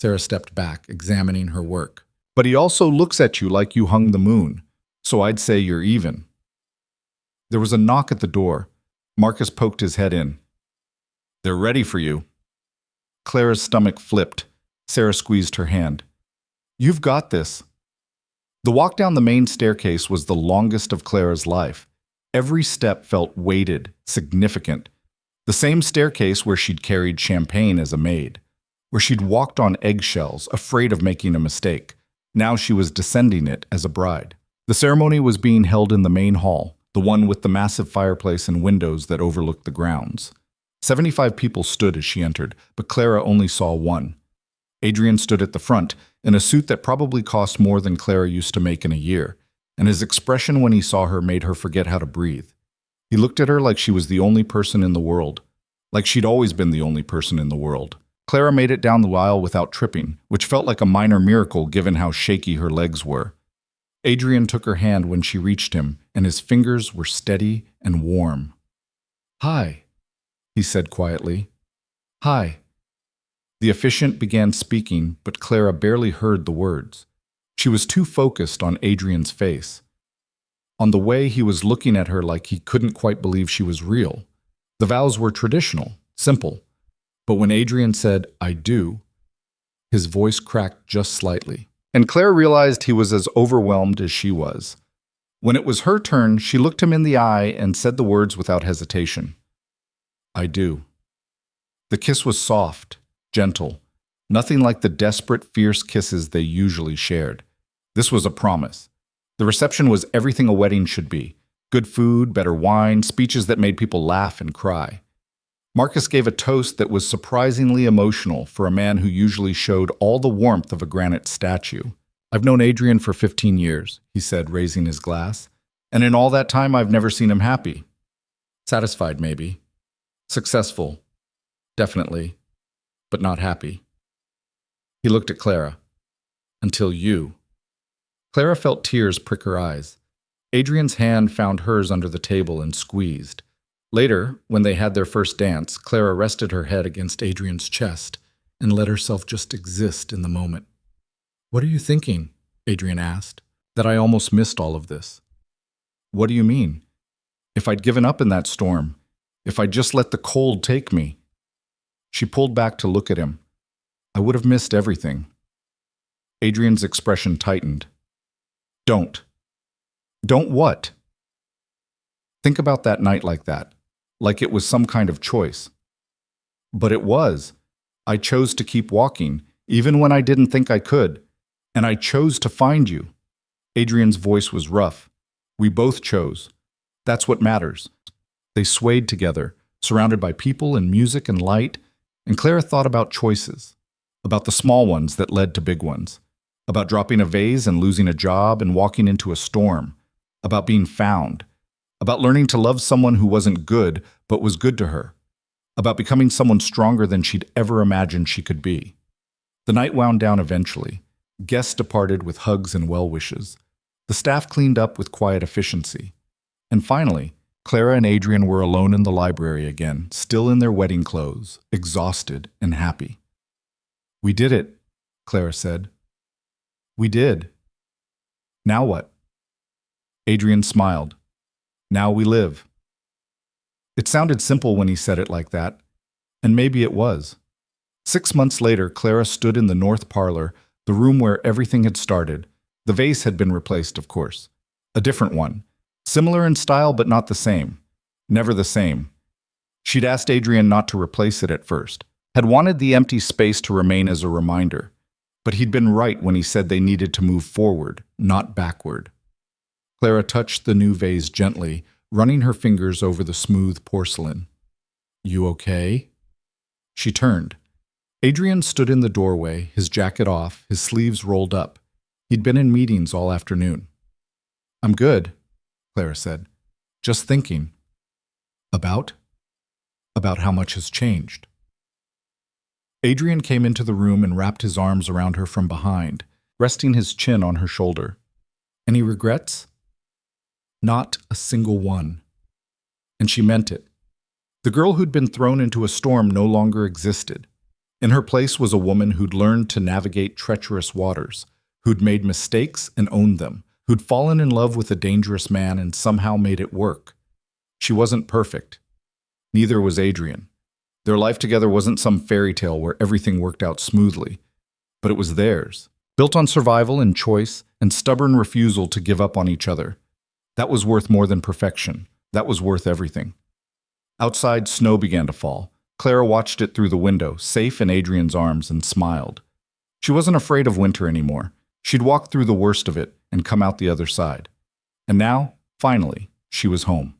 A: Sarah stepped back, examining her work. "But he also looks at you like you hung the moon, so I'd say you're even." There was a knock at the door. Marcus poked his head in. "They're ready for you." Clara's stomach flipped. Sarah squeezed her hand. "You've got this." The walk down the main staircase was the longest of Clara's life. Every step felt weighted, significant. The same staircase where she'd carried champagne as a maid, where she'd walked on eggshells, afraid of making a mistake. Now she was descending it as a bride. The ceremony was being held in the main hall, the one with the massive fireplace and windows that overlooked the grounds. 75 people stood as she entered, but Clara only saw one. Adrian stood at the front, in a suit that probably cost more than Clara used to make in a year, and his expression when he saw her made her forget how to breathe. He looked at her like she was the only person in the world, like she'd always been the only person in the world. Clara made it down the aisle without tripping, which felt like a minor miracle given how shaky her legs were. Adrian took her hand when she reached him, and his fingers were steady and warm. "Hi." he said quietly. Hi. The officiant began speaking, but Clara barely heard the words. She was too focused on Adrian's face, on the way he was looking at her like he couldn't quite believe she was real. The vows were traditional, simple, but when Adrian said, I do, his voice cracked just slightly. And Claire realized he was as overwhelmed as she was. When it was her turn, she looked him in the eye and said the words without hesitation. I do. The kiss was soft, gentle, nothing like the desperate, fierce kisses they usually shared. This was a promise. The reception was everything a wedding should be. Good food, better wine, speeches that made people laugh and cry. Marcus gave a toast that was surprisingly emotional for a man who usually showed all the warmth of a granite statue. I've known Adrian for 15 years, he said, raising his glass, and in all that time I've never seen him happy. Satisfied, maybe. Successful. Definitely. But not happy. He looked at Clara. Until you. Clara felt tears prick her eyes. Adrian's hand found hers under the table and squeezed. Later, when they had their first dance, Clara rested her head against Adrian's chest and let herself just exist in the moment. What are you thinking? Adrian asked. That I almost missed all of this. What do you mean? If I'd given up in that storm, if I'd just let the cold take me. She pulled back to look at him. I would have missed everything. Adrian's expression tightened. Don't. Don't what? Think about that night like that, like it was some kind of choice. But it was. I chose to keep walking, even when I didn't think I could. And I chose to find you. Adrian's voice was rough. We both chose. That's what matters. They swayed together, surrounded by people and music and light, and Clara thought about choices, about the small ones that led to big ones, about dropping a vase and losing a job and walking into a storm, about being found, about learning to love someone who wasn't good but was good to her, about becoming someone stronger than she'd ever imagined she could be. The night wound down eventually. Guests departed with hugs and well wishes. The staff cleaned up with quiet efficiency. And finally, Clara and Adrian were alone in the library again, still in their wedding clothes, exhausted and happy. We did it, Clara said. We did. Now what? Adrian smiled. Now we live. It sounded simple when he said it like that, and maybe it was. 6 months later, Clara stood in the north parlor, the room where everything had started. The vase had been replaced, of course. A different one. Similar in style, but not the same. Never the same. She'd asked Adrian not to replace it at first, had wanted the empty space to remain as a reminder. But he'd been right when he said they needed to move forward, not backward. Clara touched the new vase gently, running her fingers over the smooth porcelain. You okay? She turned. Adrian stood in the doorway, his jacket off, his sleeves rolled up. He'd been in meetings all afternoon. I'm good, Clara said. Just thinking. About? About how much has changed. Adrian came into the room and wrapped his arms around her from behind, resting his chin on her shoulder. Any regrets? Not a single one. And she meant it. The girl who'd been thrown into a storm no longer existed. In her place was a woman who'd learned to navigate treacherous waters, who'd made mistakes and owned them, who'd fallen in love with a dangerous man and somehow made it work. She wasn't perfect. Neither was Adrian. Their life together wasn't some fairy tale where everything worked out smoothly, but it was theirs, built on survival and choice and stubborn refusal to give up on each other. That was worth more than perfection. That was worth everything. Outside, snow began to fall. Clara watched it through the window, safe in Adrian's arms, and smiled. She wasn't afraid of winter anymore. She'd walked through the worst of it and come out the other side. And now, finally, she was home.